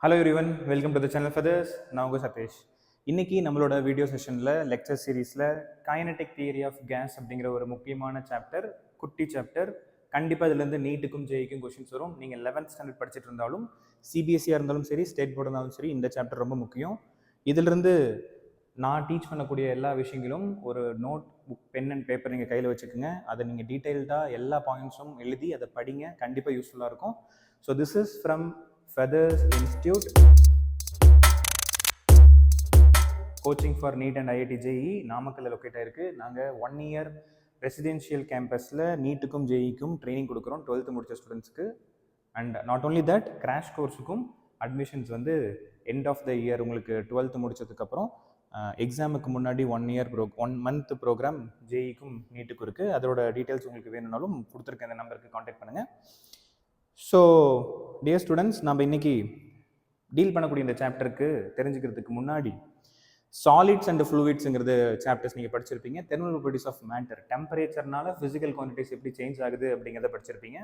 Hello everyone, welcome to the channel Feathers. நான் உங்கள் சதீஷ். இன்னைக்கு நம்மளோட வீடியோ செஷனில் லெக்சர் சீரீஸில் கைனடிக் தியரி ஆஃப் கேஸ் அப்படிங்கிற ஒரு முக்கியமான சாப்டர், குட்டி சாப்டர். கண்டிப்பாக இதுலேருந்து நீட்டுக்கும் ஜேஇக்கும் கொஷின்ஸ் வரும். நீங்கள் 11th ஸ்டாண்டர்ட் படிச்சுட்டு இருந்தாலும், சிபிஎஸ்சியாக இருந்தாலும் சரி, ஸ்டேட் போர்டு இருந்தாலும் சரி, இந்த சாப்டர் ரொம்ப முக்கியம். இதிலிருந்து நான் டீச் பண்ணக்கூடிய எல்லா விஷயங்களும் ஒரு notebook, pen and paper நீங்கள் கையில் வச்சுக்கோங்க. அதை நீங்கள் டீட்டெயில்டாக எல்லா பாயிண்ட்ஸும் எழுதி அதை படிங்க. கண்டிப்பாக யூஸ்ஃபுல்லாக இருக்கும். So this is from Feathers Institute, coaching for NEET and IIT JEE நாமக்கல்ல லொக்கேட் ஆயிருக்கு. நாங்கள் 1 year ரெசிடென்ஷியல் கேம்பஸில் நீட்டுக்கும் ஜேஇக்கும் ட்ரைனிங் கொடுக்குறோம் 12th முடிச்ச ஸ்டூடெண்ட்ஸ்க்கு. And not only that, crash கோர்ஸுக்கும் அட்மிஷன்ஸ் வந்து எண்ட் ஆஃப் த இயர் உங்களுக்கு 12th முடிச்சதுக்கப்புறம் எக்ஸாமுக்கு முன்னாடி 1 month ப்ரோக்ராம் ஜேஇக்கும் நீட்டுக்கும் இருக்குது. அதோட டீட்டெயில்ஸ் உங்களுக்கு வேணும்னாலும் கொடுத்துருக்க இந்த நம்பருக்கு காண்டாக்ட் பண்ணுங்கள். ஸோ டியர் ஸ்டூடெண்ட்ஸ், நம்ம இன்னைக்கு டீல் பண்ணக்கூடிய இந்த சாப்டருக்கு தெரிஞ்சுக்கிறதுக்கு முன்னாடி சாலிட்ஸ் அண்ட் ஃப்ளூயிட்ஸுங்கிறது சாப்டர்ஸ் நீங்கள் படிச்சிருப்பீங்க. தெர்மல் ப்ராப்பர்ட்டிஸ் ஆஃப் மேட்டர், டெம்பரேச்சர்னால ஃபிசிக்கல் குவான்டிட்டிஸ் எப்படி சேஞ்ச் ஆகுது அப்படிங்கிறத படிச்சிருப்பீங்க.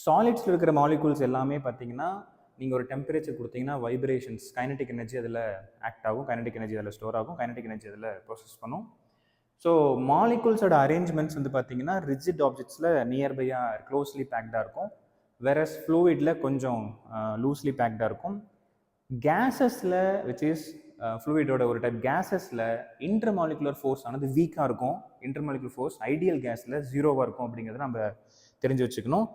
சாலிட்ஸில் இருக்கிற மாலிகூல்ஸ் எல்லாமே பார்த்தீங்கன்னா, நீங்கள் ஒரு டெம்பரேச்சர் கொடுத்தீங்கன்னா வைப்ரேஷன்ஸ், கைனடிக் எனர்ஜி அதில் ஆக்ட் ஆகும், கைனடிக் எனர்ஜி அதில் ஸ்டோர் ஆகும், கைனடிக் எனர்ஜி அதில் ப்ராசஸ் பண்ணும். ஸோ மாலிகூல்ஸோட அரேஞ்ச்மெண்ட்ஸ் வந்து பார்த்தீங்கன்னா ரிஜிட் ஆப்ஜெக்ட்ஸில் நியர்பையாக க்ளோஸ்லி பேக்டாக இருக்கும். வேறஸ் ஃப்ளூயிடில் கொஞ்சம் லூஸ்லி பேக்டாக இருக்கும். கேஸஸில் விச் இஸ் ஃப்ளூயிடோட ஒரு டைப், கேஸஸில் இன்டர்மாலிகுலர் ஃபோர்ஸ் ஆனது வீக்காக இருக்கும். இன்டர்மாலிகுலர் ஃபோர்ஸ் ஐடியல் கேஸில் 0வாக இருக்கும் அப்படிங்கிறத நம்ம தெரிஞ்சு வச்சுக்கணும்.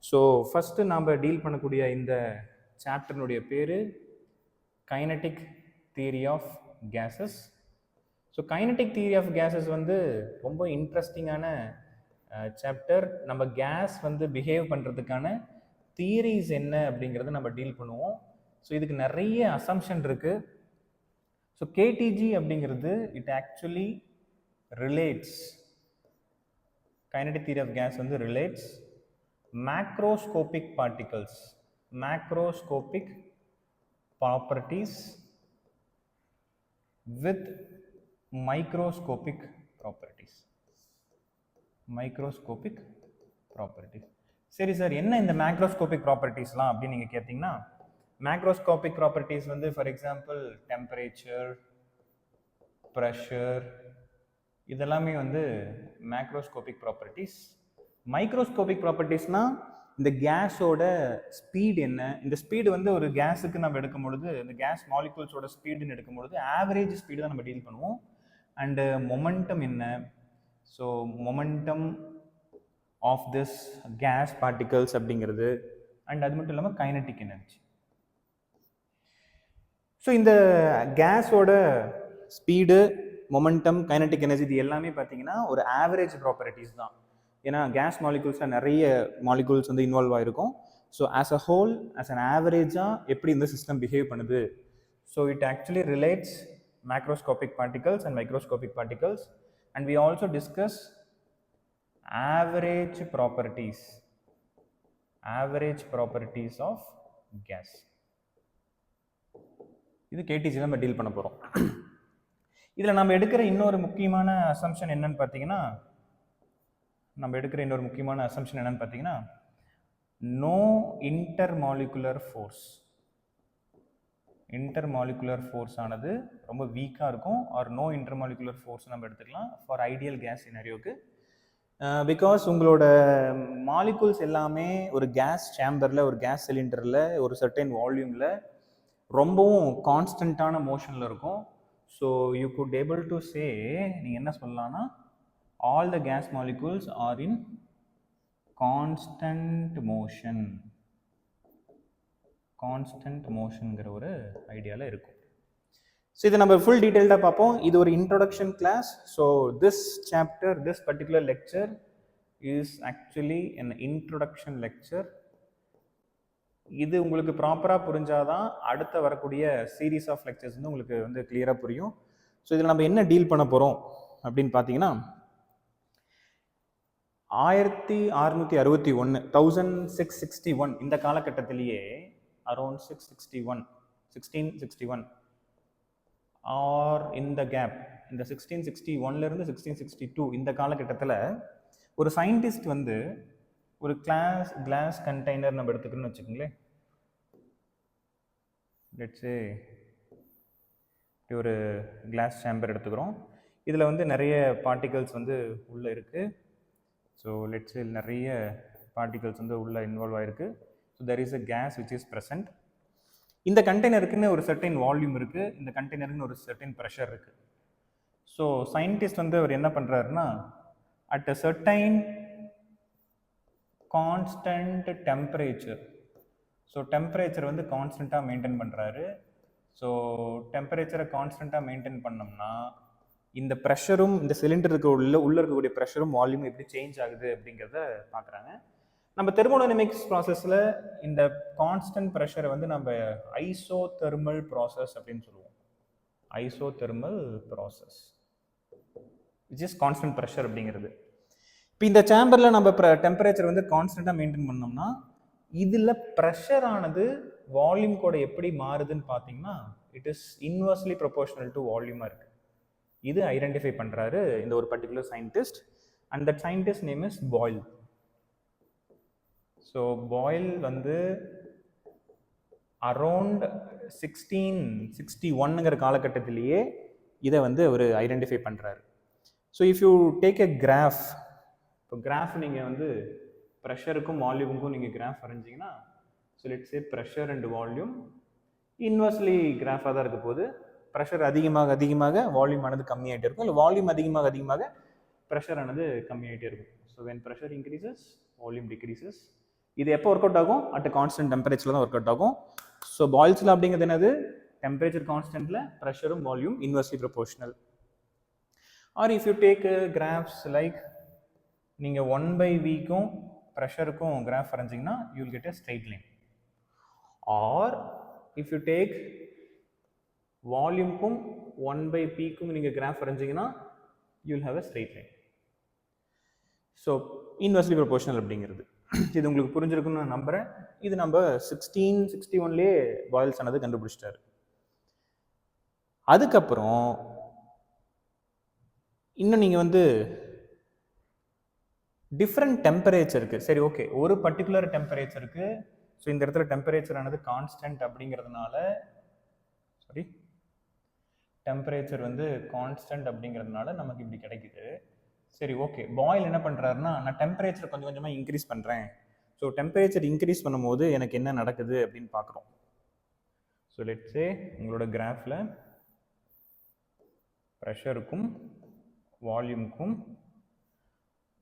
ஸோ ஃபஸ்ட்டு நம்ம டீல் பண்ணக்கூடிய இந்த சாப்டர்னுடைய பேர் kinetic theory of gases. So kinetic theory of gases வந்து ரொம்ப இன்ட்ரெஸ்டிங்கான சாப்டர். நம்ம கேஸ் வந்து பிஹேவ் பண்ணுறதுக்கான தியரிஸ் என்ன அப்படிங்கிறத நம்ம டீல் பண்ணுவோம். ஸோ இதுக்கு நிறைய அசம்ஷன் இருக்குது. ஸோ கேடிஜி அப்படிங்கிறது it actually relates, kinetic theory of gas வந்து relates macroscopic particles, macroscopic properties with microscopic properties, microscopic properties. சரி சார், என்ன இந்த மேக்ரோஸ்கோபிக் ப்ராப்பர்ட்டிஸ்லாம் அப்படின்னு நீங்கள் கேட்டிங்கன்னா, மேக்ரோஸ்கோபிக் ப்ராப்பர்ட்டிஸ் வந்து ஃபார் எக்ஸாம்பிள் டெம்பரேச்சர், ப்ரெஷர், இதெல்லாமே வந்து மேக்ரோஸ்கோபிக் ப்ராப்பர்ட்டிஸ். மைக்ரோஸ்கோபிக் ப்ராப்பர்ட்டிஸ்னால் இந்த கேஸோட ஸ்பீடு என்ன, இந்த ஸ்பீடு வந்து ஒரு கேஸுக்கு நம்ம எடுக்கும் பொழுது, இந்த கேஸ் மாலிகூல்ஸோட ஸ்பீடுன்னு எடுக்கும் பொழுது ஆவரேஜ் ஸ்பீடு தான் நம்ம டீல் பண்ணுவோம். அண்டு மொமெண்டம் என்ன, so momentum of this gas particles அப்படிங்கிறது. அண்ட் அது மட்டும் இல்லாமல் கைனடிக் எனர்ஜி. ஸோ இந்த கேஸோட ஸ்பீடு, மொமெண்டம், கைனடிக் எனர்ஜி இது எல்லாமே பார்த்தீங்கன்னா ஒரு ஆவரேஜ் ப்ராப்பர்ட்டிஸ் தான். ஏன்னா கேஸ் மாலிகூல்ஸில் நிறைய மாலிகூல்ஸ் வந்து இன்வால்வ் ஆகிருக்கும். So as a whole, as an ஆவரேஜாக எப்படி இந்த சிஸ்டம் பிஹேவ் பண்ணுது. So it actually relates macroscopic particles and microscopic particles, and we also discuss average properties of gas. இது கேடிஜில நம்ம டீல் பண்ண போறோம். இதுல நம்ம எடுக்கிற இன்னொரு முக்கியமான அசம்ஷன் என்னன்னு பார்த்தீங்கன்னா, no intermolecular force. Intermolecular force ஆனது ரொம்ப வீக்காக இருக்கும். ஆர் நோ இன்டர்மாலிகுலர் ஃபோர்ஸ் நம்ம எடுத்துக்கலாம் ஃபார் ஐடியல் கேஸ் சினாரியோக்கு. பிகாஸ் உங்களோட மாலிகூல்ஸ் எல்லாமே ஒரு கேஸ் சேம்பரில், ஒரு கேஸ் சிலிண்டரில், ஒரு சர்டைன் வால்யூமில் ரொம்பவும் கான்ஸ்டண்ட்டான மோஷனில் இருக்கும். So you could able to say, நீங்கள் என்ன சொல்லலாம்னா, all the gas molecules are in constant motion. Constant மோஷனுங்கிற ஒரு ஐடியாவில் இருக்கும். ஸோ இதை நம்ம ஃபுல் டீட்டெயில்டாக பார்ப்போம். இது ஒரு introduction class. So this chapter, this particular lecture is actually an introduction lecture. இது உங்களுக்கு ப்ராப்பராக புரிஞ்சாதான் அடுத்த வரக்கூடிய சீரீஸ் ஆஃப் லெக்சர்ஸ் வந்து உங்களுக்கு வந்து கிளியராக புரியும். ஸோ இதில் நம்ம என்ன டீல் பண்ண போகிறோம் அப்படின்னு பார்த்தீங்கன்னா, 1661 1661 இந்த காலகட்டத்திலேயே, அரௌண்ட் 1661 ஆர் இந்த கேப், இந்த 1661லேருந்து 1662 இந்த காலகட்டத்தில் ஒரு சயின்டிஸ்ட் வந்து ஒரு கிளாஸ் கண்டெய்னர் நம்ம எடுத்துக்கணும்னு வச்சுக்கோங்களேன். லெட்ஸே இப்படி ஒரு கிளாஸ் சேம்பர் எடுத்துக்கிறோம். இதில் வந்து நிறைய பார்ட்டிகல்ஸ் வந்து உள்ளே இருக்குது. ஸோ லெட்ஸே நிறைய பார்ட்டிகல்ஸ் வந்து உள்ளே இன்வால்வ் ஆகிருக்கு. So there is a gas which is present. இந்த கண்டெய்னருக்குன்னு ஒரு சர்டைன் வால்யூம் இருக்குது, இந்த கண்டெய்னருக்குன்னு ஒரு சர்டைன் ப்ரெஷர் இருக்குது. ஸோ சயின்டிஸ்ட் வந்து அவர் என்ன பண்ணுறாருன்னா, at a certain constant temperature, so temperature வந்து கான்ஸ்டண்ட்டாக மெயின்டைன் பண்ணுறாரு. ஸோ டெம்பரேச்சரை கான்ஸ்டண்ட்டாக மெயின்டைன் பண்ணோம்னா இந்த ப்ரெஷரும் இந்த சிலிண்டருக்கு உள்ளே இருக்கக்கூடிய ப்ரெஷரும் வால்யூம் எப்படி சேஞ்ச் ஆகுது அப்படிங்கிறத பார்க்குறாங்க. நம்ம தெர்மோடைனமிக்ஸ் ப்ராசஸில் இந்த கான்ஸ்டன்ட் ப்ரெஷரை வந்து நம்ம ஐசோதெர்மல் ப்ராசஸ் அப்படின்னு சொல்லுவோம். Isothermal process which is constant pressure அப்படிங்கிறது. இப்போ இந்த சேம்பரில் நம்ம டெம்பரேச்சர் வந்து கான்ஸ்டண்ட்டாக மெயின்டைன் பண்ணோம்னா இதில் ப்ரெஷர் ஆனது வால்யூம் கூட எப்படி மாறுதுன்னு பார்த்தீங்கன்னா it is inversely proportional to வால்யூமாக இருக்குது. இது ஐடென்டிஃபை பண்ணுறாரு இந்த ஒரு particular scientist, and that scientist name is Boyle. So Boyle வந்து அரௌண்ட் 1661ங்கிற காலகட்டத்திலேயே இதை வந்து அவர் ஐடென்டிஃபை பண்ணுறாரு. So if you take a graph, இப்போ கிராஃப் நீங்கள் வந்து ப்ரெஷருக்கும் வால்யூமுக்கும் நீங்கள் கிராஃப் வரைஞ்சிங்கன்னா, so let's say pressure and volume inversely கிராஃபாக தான் இருக்க போது. ப்ரெஷர் அதிகமாக வால்யூம் ஆனது கம்மியாகிட்டே இருக்கும், இல்லை வால்யூம் அதிகமாக ப்ரெஷர் ஆனது கம்மியாகிட்டே இருக்கும். So when pressure increases volume decreases. இது எப்போ ஒர்க் அவுட் ஆகும்? அட் கான்ஸ்டன்ட் டெம்பரேச்சரில் தான் ஒர்க் அவுட் ஆகும். ஸோ பாயில்ஸில் அப்படிங்கிறது என்னது? டெம்பரேச்சர் கான்ஸ்டன்ட்டில் ப்ரெஷரும் volume inversely proportional. Or if you take graphs like நீங்கள் 1/Vக்கும் ப்ரெஷருக்கும் கிராஃப் வரைஞ்சிங்கன்னா you will get a straight line. Or if you take வால்யூம்க்கும் 1/Pக்கும் நீங்கள் கிராஃப் வரைஞ்சிங்கன்னா you will have a straight line. So inversely proportional அப்படிங்கிறது இது உங்களுக்கு புரிஞ்சிருக்குன்னு நான் நம்புகிறேன். இது நம்ம 1661லேயே பாயில்ஸ் ஆனது கண்டுபிடிச்சிட்டாரு. அதுக்கப்புறம் இன்னும் நீங்கள் வந்து டிஃப்ரெண்ட் டெம்பரேச்சருக்கு, சரி ஓகே ஒரு பர்டிகுலர் டெம்பரேச்சருக்கு, ஸோ இந்த இடத்துல டெம்பரேச்சர் ஆனது கான்ஸ்டன்ட் அப்படிங்கிறதுனால, சாரி டெம்பரேச்சர் வந்து கான்ஸ்டன்ட் அப்படிங்கிறதுனால நமக்கு இப்படி கிடைக்குது. சரி ஓகே, பாயில் என்ன பண்ணுறாருன்னா, நான் டெம்பரேச்சர் கொஞ்சம் கொஞ்சமாக இன்க்ரீஸ் பண்ணுறேன். ஸோ டெம்பரேச்சர் இன்க்ரீஸ் பண்ணும்போது எனக்கு என்ன நடக்குது அப்படின்னு பார்க்குறோம். ஸோ லெட்ஸ் சே உங்களோட கிராஃபில் ப்ரெஷருக்கும் வால்யூமுக்கும்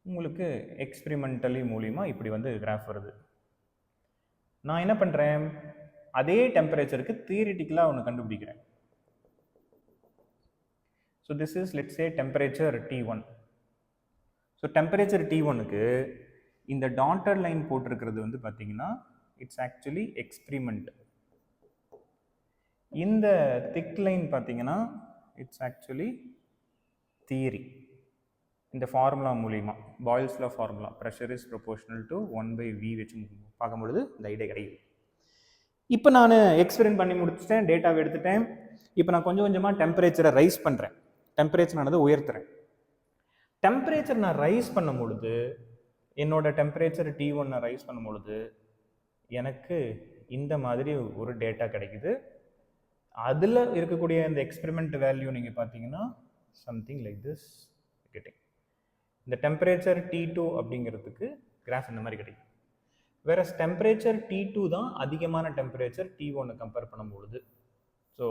உங்களுக்கு எக்ஸ்பெரிமெண்டலி மூலிமா இப்படி வந்து கிராஃப் வருது. நான் என்ன பண்ணுறேன், அதே டெம்பரேச்சருக்கு தியரிட்டிக்கலாக ஒன்று கண்டுபிடிக்கிறேன். So this is let's say temperature T1. So temperature T1க்கு இந்த டாட்டட் லைன் போட்டிருக்கிறது வந்து பார்த்தீங்கன்னா இட்ஸ் ஆக்சுவலி எக்ஸ்பிரிமெண்ட். இந்த திக் லைன் பார்த்தீங்கன்னா இட்ஸ் ஆக்சுவலி தியரி. இந்த ஃபார்முலா மூலிமா, boils law formula, pressure is proportional to 1/V வச்சு பார்க்கும்பொழுது இந்த ஐடியா கிடைக்குது. இப்போ நான் எக்ஸ்பெரிமெண்ட் பண்ணி முடிச்சுட்டேன், டேட்டாவை எடுத்துட்டேன். இப்போ நான் கொஞ்சம் கொஞ்சமாக டெம்பரேச்சரை ரைஸ் பண்ணுறேன், டெம்பரேச்சர் ஆனது உயர்த்துறேன். டெம்பரேச்சர் நான் ரைஸ் பண்ணும் பொழுது, என்னோட டெம்பரேச்சர் T1 நான் ரைஸ் பண்ணும் பொழுது எனக்கு இந்த மாதிரி ஒரு டேட்டா கிடைக்குது. அதில் இருக்கக்கூடிய இந்த எக்ஸ்பெரிமெண்ட் வேல்யூ நீங்கள் பார்த்தீங்கன்னா சம்திங் லைக் திஸ் கெட்டிங். இந்த டெம்பரேச்சர் T2 அப்படிங்கிறதுக்கு கிராஃப் இந்த மாதிரி கிடைக்கும். வேற டெம்பரேச்சர் T2 தான் அதிகமான டெம்பரேச்சர் T1 கம்பேர் பண்ணும்பொழுது. ஸோ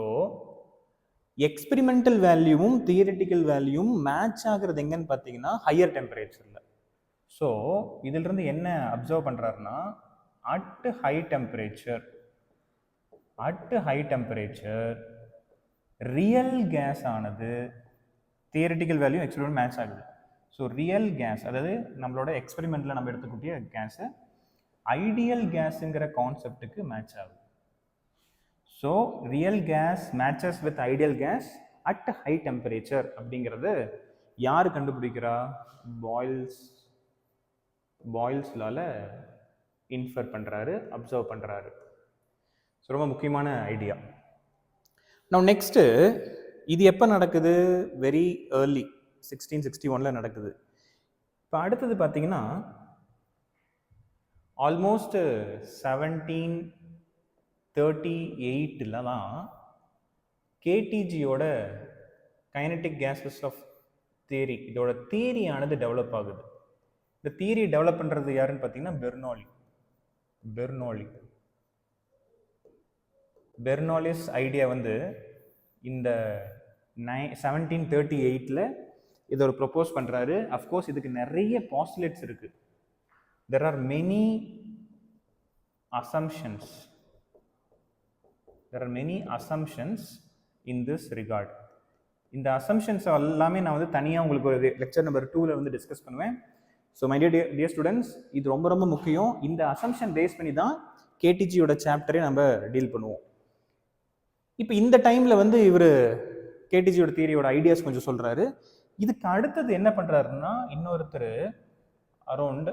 எக்ஸ்பெரிமெண்டல் வேல்யூவும் தியரிட்டிக்கல் வேல்யூவும் மேட்ச் ஆகுறது எங்கன்னு பார்த்தீங்கன்னா ஹையர் டெம்பரேச்சரில். ஸோ இதிலிருந்து என்ன அப்சர்வ் பண்ணுறாருன்னா, at high temperature real gas ஆனது தியரிட்டிக்கல் வேல்யூ எக்ஸ்பெரிமெண்ட் மேட்ச் ஆகுது. ஸோ ரியல் கேஸ், அதாவது நம்மளோட எக்ஸ்பெரிமெண்ட்டில் நம்ம எடுத்துக்கூடிய கேஸு ஐடியல் கேஸுங்கிற கான்செப்டுக்கு மேட்ச் ஆகுது. So real gas matches with ideal gas at high temperature அப்படிங்கிறது யார் கண்டுபிடிக்கிறா? பாயில்ஸ் லால இன்ஃபர் பண்ணுறாரு, அப்சர்வ் பண்ணுறாரு. ஸோ ரொம்ப முக்கியமான ஐடியா. நவ் நெக்ஸ்ட்டு, இது எப்போ நடக்குது? வெரி ஏர்லி 1661 நடக்குது. இப்போ அடுத்தது பார்த்தீங்கன்னா ஆல்மோஸ்ட் 17 1938 தான் கேடிஜியோட கைனடிக் கேஸஸ் ஆஃப் தியரி, இதோட தியரியானது டெவலப் ஆகுது. இந்த தியரி டெவலப் பண்ணுறது யாருன்னு பார்த்தீங்கன்னா பெர்னோலிஸ் ஐடியா வந்து இந்த 1738 இதை ஒரு ப்ரொப்போஸ் பண்ணுறாரு. அஃப்கோர்ஸ் இதுக்கு நிறைய பாஸ்டுலேட்ஸ் இருக்குது. There are many assumptions in this regard. இந்த அசம்ஷன்ஸ் எல்லாமே நான் வந்து தனியாக உங்களுக்கு ஒரு லெக்சர் நம்பர் 2ல் வந்து டிஸ்கஸ் பண்ணுவேன். ஸோ மை டியர் ஸ்டூடெண்ட்ஸ், இது ரொம்ப ரொம்ப முக்கியம். இந்த அசம்ஷன் பேஸ் பண்ணி தான் கேடிஜியோட சாப்டரே நம்ம டீல் பண்ணுவோம். இப்போ இந்த டைமில் வந்து இவர் கேடிஜியோட தியரியோட ஐடியாஸ் கொஞ்சம் சொல்கிறாரு. இதுக்கு அடுத்தது என்ன பண்ணுறாருன்னா, இன்னொருத்தர் அரௌண்ட்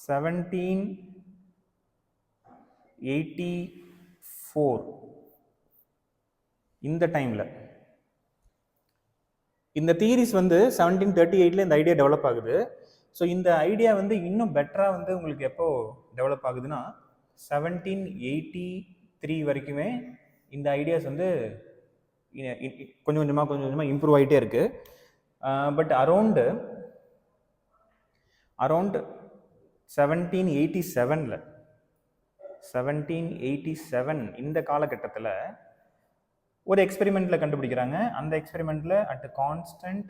1784 இந்த டைமில் இந்த தியரிஸ் வந்து 1738 இந்த ஐடியா டெவலப் ஆகுது. ஸோ இந்த ஐடியா வந்து இன்னும் பெட்டராக வந்து உங்களுக்கு எப்போ டெவலப் ஆகுதுன்னா 1783 வரைக்குமே இந்த ஐடியாஸ் வந்து கொஞ்சம் கொஞ்சமாக இம்ப்ரூவ் ஆகிட்டே இருக்கு. பட் அரௌண்ட் 1787 இந்த காலகட்டத்தில் ஒரு எக்ஸ்பெரிமெண்ட்டில் கண்டுபிடிக்கிறாங்க. அந்த எக்ஸ்பெரிமெண்ட்டில் அட் கான்ஸ்டன்ட்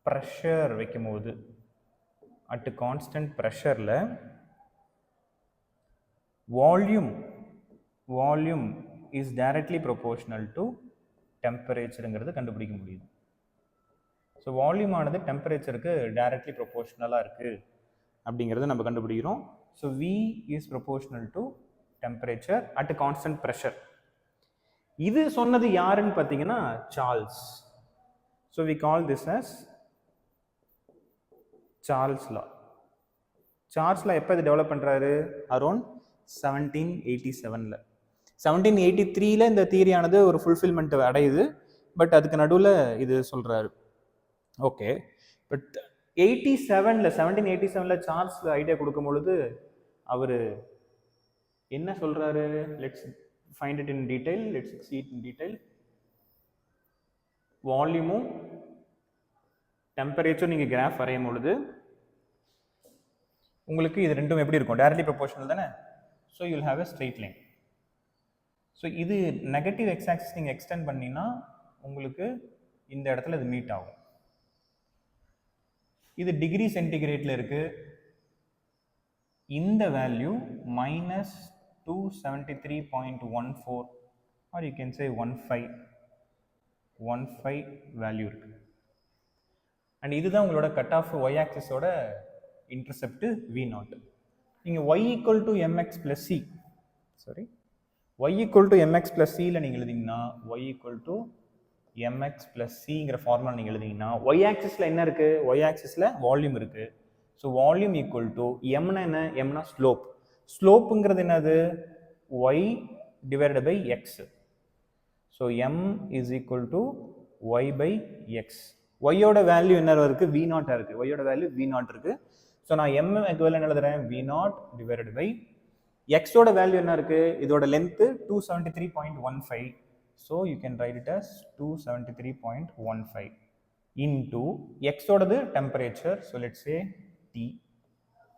ப்ரெஷர் வைக்கும்போது, அட் கான்ஸ்டன்ட் ப்ரெஷரில் volume is directly proportional to டெம்பரேச்சருங்கிறது கண்டுபிடிக்க முடியுது. ஸோ வால்யூம் ஆனது டெம்பரேச்சருக்கு டைரக்ட்லி ப்ரொபோர்ஷனலாக இருக்குது அப்படிங்கிறத நம்ம கண்டுபிடிக்கிறோம். So V is proportional to temperature at constant pressure. இது சொன்னது யாருன்னு பார்த்தீங்கன்னா Charles. So we call this as Charles law. Charles law எப்போ இது டெவலப் பண்ணுறாரு? அரௌண்ட் 1787. 1783 இந்த தியரியானது ஒரு ஃபுல்ஃபில்மெண்ட் அடையுது. பட் அதுக்கு நடுவில் இது சொல்கிறாரு. ஓகே, பட் 1787 சார்ல்ஸ் ஐடியா கொடுக்கும் பொழுது அவர் என்ன சொல்கிறாரு? Let's find it in detail, லெட்ஸ் see it in detail. வால்யூமும் டெம்பரேச்சர் நீங்கள் கிராஃப் வரையும் பொழுது உங்களுக்கு இது ரெண்டும் எப்படி இருக்கும்? டைரக்ட்லி ப்ரொபோர்ஷனல் தானே. So you will have a straight line. ஸோ இது நெகட்டிவ் எக்ஸ் ஆக்சிஸ் நீங்கள் எக்ஸ்டெண்ட் பண்ணினா உங்களுக்கு இந்த இடத்துல இது மீட் ஆகும். இது டிகிரி சென்டிகிரேட்ல இருக்கு. இந்த value -273.14 or you can say 15 value இருக்கு. அண்ட் இதுதான் உங்களோட கட் ஆஃப் ஒய் ஆக்சிஸோட இன்டர்செப்ட் V0. நீங்கள் y = mx + c, sorry y = mx + c நீங்கள் எழுதிங்கன்னா y = mx + cங்கிற ஃபார்முலா நீங்கள் எழுதிங்கன்னா y ஆக்சிஸில் என்ன இருக்குது? y ஆக்சிஸில் வால்யூம் இருக்குது. ஸோ வால்யூம் = mனா என்ன? mனா ஸ்லோப். ஸ்லோப்புங்கிறது என்னது? y / x. ஸோ m = y/x. ஒய்யோட வேல்யூ என்ன இருக்குது? V0 இருக்குது. ஒய்யோட வேல்யூ V0 இருக்குது. ஸோ நான் m equivalent எழுதுறேன் V0 / x ஓட வேல்யூ என்ன இருக்குது? இதோட length 273.15. So you can write it as 273.15 into எக்ஸோடது temperature, so let's say T,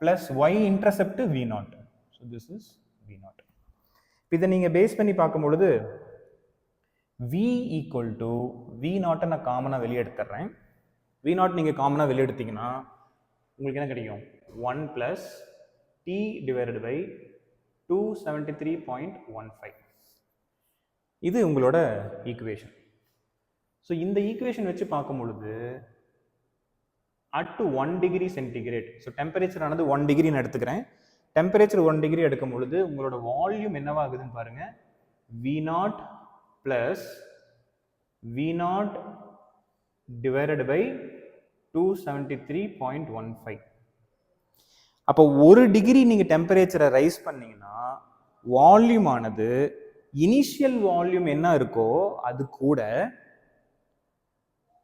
plus y intercept V0. So this is V0. இதை நீங்கள் பேஸ் பண்ணி பார்க்கும் பொழுது V = V0 நான் காமனாக வெளியே எடுத்துடுறேன். V0 நீங்கள் காமனாக வெளியே எடுத்தீங்கன்னா உங்களுக்கு என்ன கிடைக்கும்? 1 + T / 273.15. இது உங்களோட ஈக்குவேஷன். ஸோ இந்த ஈக்குவேஷன் வச்சு பார்க்கும் பொழுது at 1 degree centigrade, so temperature ஆனது 1 டிகிரின்னு எடுத்துக்கிறேன். டெம்பரேச்சர் 1 டிகிரி எடுக்கும் பொழுது உங்களோட வால்யூம் என்னவாகுதுன்னு பாருங்க. V0 + V0 / 273.15. அப்போ 1 டிகிரி நீங்கள் டெம்பரேச்சரை ரைஸ் பண்ணீங்கன்னா வால்யூம் ஆனது இனிஷியல் வால்யூம் என்ன இருக்கோ அது கூட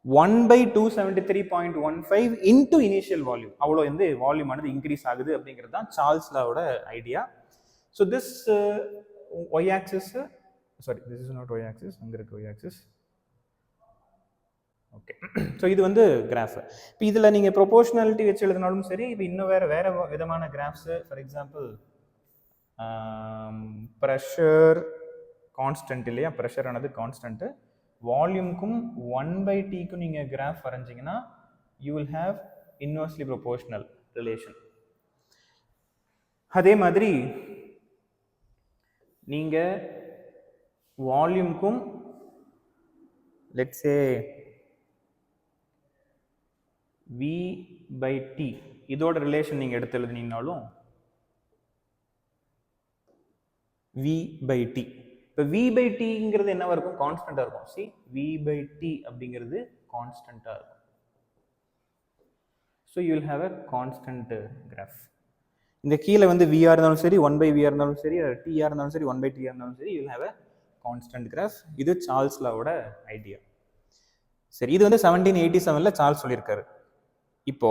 1/273.15 இன்டூ இனிஷியல் வால்யூம், அவ்வளோ வந்து வால்யூம் ஆனது இன்க்ரீஸ் ஆகுது அப்படிங்கிறது தான் சார்ல்ஸ் லாவோட idea. So this y axis, sorry, this is not y axis, அங்க இருக்கு y axis. ஓகே, ஸோ இது வந்து கிராஃப். இப்போ இதில் நீங்கள் ப்ரொபோர்ஷனாலிட்டி வச்சு எழுதினாலும் சரி, இப்போ இன்னும் வேறு விதமான graphs, for example pressure constant இல்லையா, ப்ரெஷர் ஆனது கான்ஸ்டன்ட்டு, வால்யூம்க்கும் 1/Tக்கும் நீங்கள் கிராஃப் வரைஞ்சிங்கன்னா you will have inversely proportional relation. அதே மாதிரி நீங்கள் வால்யூம்க்கும் லெட்ஸ் சே V/T இதோட ரிலேஷன் நீங்கள் எடுத்து எழுதினீங்கனாலும் V/T. இப்போ V/Tங்கிறது என்னவா இருக்கும்? கான்ஸ்டன்டாக இருக்கும். சி, V/T அப்படிங்கிறது கான்ஸ்டன்டாக இருக்கும். So you will have a constant graph. இந்த கீழே வந்து விஆர் இருந்தாலும் சரி, 1/V இருந்தாலும் சரி, டிஆர் இருந்தாலும் சரி, 1/T இருந்தாலும் சரி, you will have a constant graph. இது சார்ல்ஸ் லாவோட ஐடியா. சரி, இது வந்து 1787 சார்ல்ஸ் சொல்லியிருக்காரு. இப்போ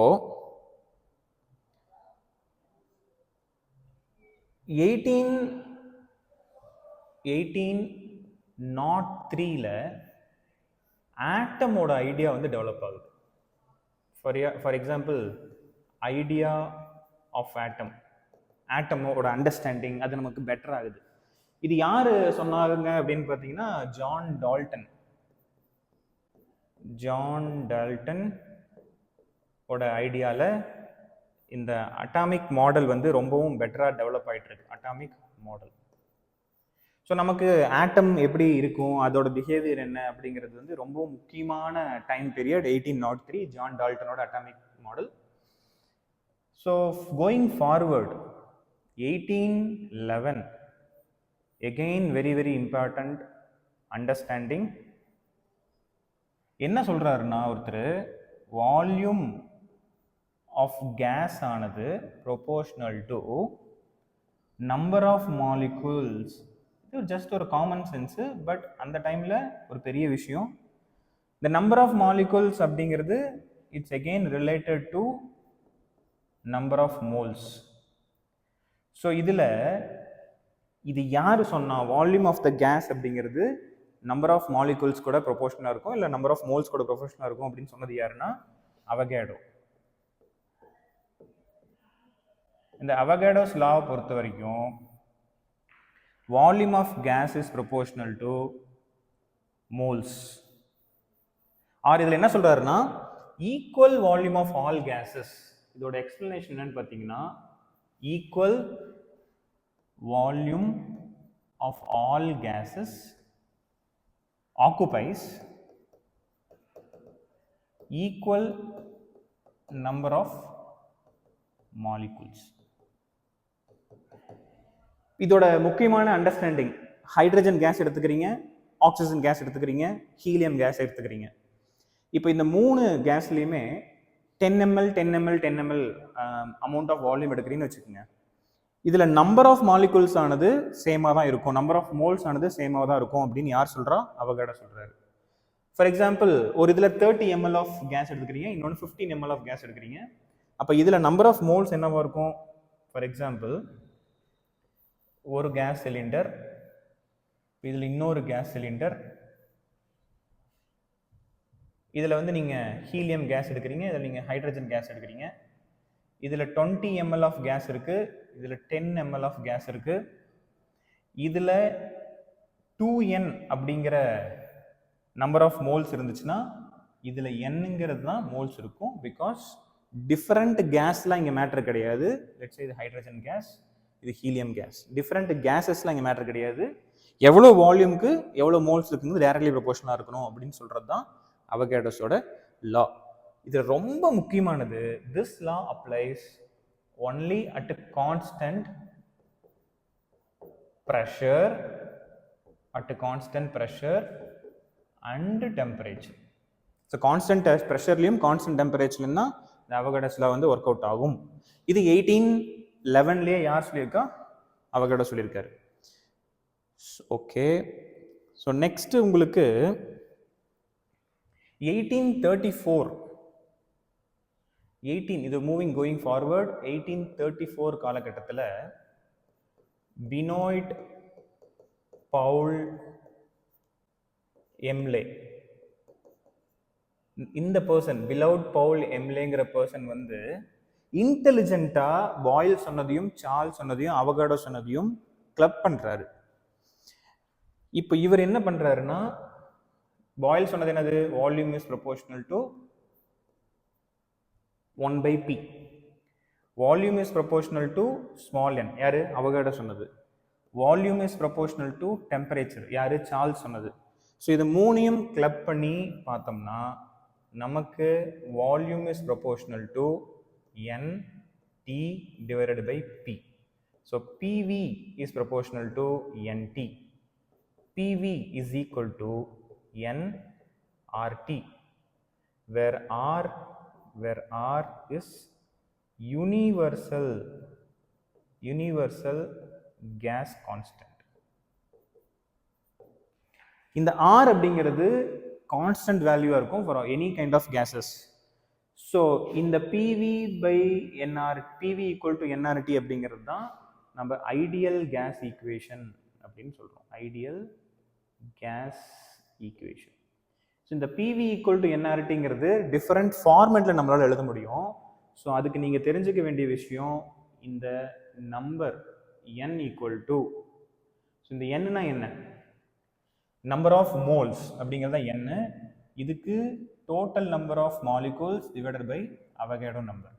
1803 ஆட்டமோட ஐடியா வந்து டெவலப் ஆகுது. ஃபார் எக்ஸாம்பிள் ஐடியா ஆஃப் ஆட்டமோட அண்டர்ஸ்டாண்டிங் அது நமக்கு பெட்டர் ஆகுது. இது யாரு சொன்னாங்க அப்படின்னு பார்த்தீங்கன்னா ஜான் டால்டன் ஓட ஐடியாவில் இந்த அட்டாமிக் மாடல் வந்து ரொம்பவும் பெட்டராக டெவலப் ஆகிட்டு இருக்கு, அட்டாமிக் மாடல். ஸோ நமக்கு ஆட்டம் எப்படி இருக்கும், அதோட பிஹேவியர் என்ன அப்படிங்கிறது வந்து ரொம்ப முக்கியமான டைம் பீரியட் 1803 ஜான் டால்டனோட atomic model. So going forward 1811 again very important understanding. என்ன சொல்றாருன்னா ஒருத்தர், வால்யூம் ஆஃப் கேஸ் ஆனது proportional to number of molecules. இது ஜஸ்ட் ஒரு காமன் சென்ஸு, பட் அந்த டைமில் ஒரு பெரிய விஷயம். இந்த நம்பர் ஆஃப் மாலிகூல்ஸ் அப்படிங்கிறது it's again related to number of moles. So இதில் இது யார் சொன்னால் வால்யூம் ஆஃப் த கேஸ் அப்படிங்கிறது நம்பர் ஆஃப் மாலிகூல்ஸ் கூட ப்ரொபோர்ஷனாக இருக்கும், இல்லை நம்பர் ஆஃப் மோல்ஸ் கூட ப்ரொபோர்ஷனாக இருக்கும் அப்படின்னு சொன்னது யாருன்னா அவகேடோ. இந்த அவகேடோஸ் லாவை பொறுத்த வரைக்கும் volume of gas is proportional to moles. Or இதில் என்ன சொல்றாருன்னா equal volume of all gases. இதோட எக்ஸ்பிளனேஷன் என்னன்னு பார்த்தீங்கன்னா equal volume of all gases occupies equal number of molecules. இதோட முக்கியமான அண்டர்ஸ்டாண்டிங், ஹைட்ரஜன் கேஸ் எடுத்துக்கிறீங்க, ஆக்சிஜன் கேஸ் எடுத்துக்கிறீங்க, ஹீலியம் கேஸ் எடுத்துக்கிறீங்க. இப்போ இந்த 3 கேஸ்லையுமே 10 ml 10 ml 10 ml amount of volume எடுக்கிறீங்கன்னு வச்சுக்கோங்க. இதில் நம்பர் ஆஃப் மாலிகூல்ஸ் ஆனது சேமாக தான் இருக்கும், நம்பர் ஆஃப் மோல்ஸ் ஆனது சேமாக தான் இருக்கும் அப்படின்னு யார் சொல்கிறா? அவகேடோ சொல்கிறாரு. ஃபார் எக்ஸாம்பிள் ஒரு இதில் 30 ml ஆஃப் கேஸ் எடுத்துக்கிறீங்க, இன்னொன்று 15 ml ஆஃப் கேஸ் எடுக்கிறீங்க. அப்போ இதில் நம்பர் ஆஃப் மோல்ஸ் என்னவா இருக்கும்? ஃபார் எக்ஸாம்பிள் ஒரு கேஸ் சிலிண்டர், இதில் இன்னொரு கேஸ் சிலிண்டர், இதில் வந்து நீங்கள் ஹீலியம் கேஸ் எடுக்கிறீங்க, இதில் நீங்கள் ஹைட்ரஜன் கேஸ் எடுக்கிறீங்க. இதில் 20 ml ஆஃப் கேஸ் இருக்குது, இதில் 10 ml ஆஃப் கேஸ் இருக்குது. இதில் 2n அப்படிங்கிற நம்பர் ஆஃப் மோல்ஸ் இருந்துச்சுன்னா இதில் என்னங்கிறது தான் மோல்ஸ் இருக்கும். பிகாஸ் டிஃப்ரெண்ட் கேஸ்லாம் இங்கே மேட்ரு கிடையாது. லெட்ஸ் சே இது ஹைட்ரஜன் கேஸ், இது ஹீலியம் கேஸ். டிஃப்ரெண்ட் கேஸஸ்லாம் இங்கே மேட்ரு கிடையாது. எவ்வளோ வால்யூமுக்கு எவ்வளோ மோல்ஸ் இருக்குங்கிறது டைரக்ட்லி ப்ரொபோர்ஷனாக இருக்கணும் அப்படின்னு சொல்கிறது தான் அவகேடோஸோட லா. இது ரொம்ப முக்கியமானது. This law applies only at constant pressure, and temperature. So constant ப்ரெஷர்லையும் கான்ஸ்டன்ட் டெம்பரேச்சர்லையும் தான் இந்த அவகேடோஸ் லா வந்து ஒர்க் அவுட் ஆகும். இது 1811 யார் சொல்லியிருக்கா? அவகேடோ சொல்லியிருக்காரு. ஓகே, ஸோ நெக்ஸ்ட் உங்களுக்கு 1834 இது கோயிங் ஃபார்வர்ட் 1834 காலகட்டத்தில் பினோய்ட் பவுல் எம்லே. இந்த பர்சன் பிலவுட் பவுல் எம்லேங்கிற பர்சன் வந்து இன்டெலிஜென்ட்டா பாயில் சொன்னதையும் சார்ல்ஸ் சொன்னதையும் அவகாடோ சொன்னதையும் கிளப் பண்றாரு. இப்போ இவர் என்ன பண்றாருன்னா, பாயில் சொன்னது என்னது, volume is proportional to 1/p. Volume is proportional to small n, யாரு, அவகாடோ சொன்னது. Volume is proportional to temperature, யாரு, சார்ல்ஸ் சொன்னது. ஸோ இது மூணையும் கிளப் பண்ணி பார்த்தோம்னா நமக்கு volume is proportional to NT divided by P. So PV is proportional to NT. PV is equal to nRT, where R is universal gas constant. இந்த R அப்படிங்கிறது constant வேல்யூவாக இருக்கும் for any kind of gases. So இந்த PV by NR, PV equal to NRT அப்படிங்கிறது தான் நம்ம ideal gas equation அப்படின்னு சொல்கிறோம். Ideal gas equation. ஸோ இந்த PV ஈக்குவல் டு NRTங்கிறது டிஃப்ரெண்ட் ஃபார்மேட்டில் நம்மளால் எழுத முடியும். ஸோ அதுக்கு நீங்கள் தெரிஞ்சுக்க வேண்டிய விஷயம், இந்த number N equal to, so இந்த Nனா என்ன, நம்பர் ஆஃப் மோல்ஸ் அப்படிங்கிறது தான் N. இதுக்கு total number of molecules divided by Avogadro number.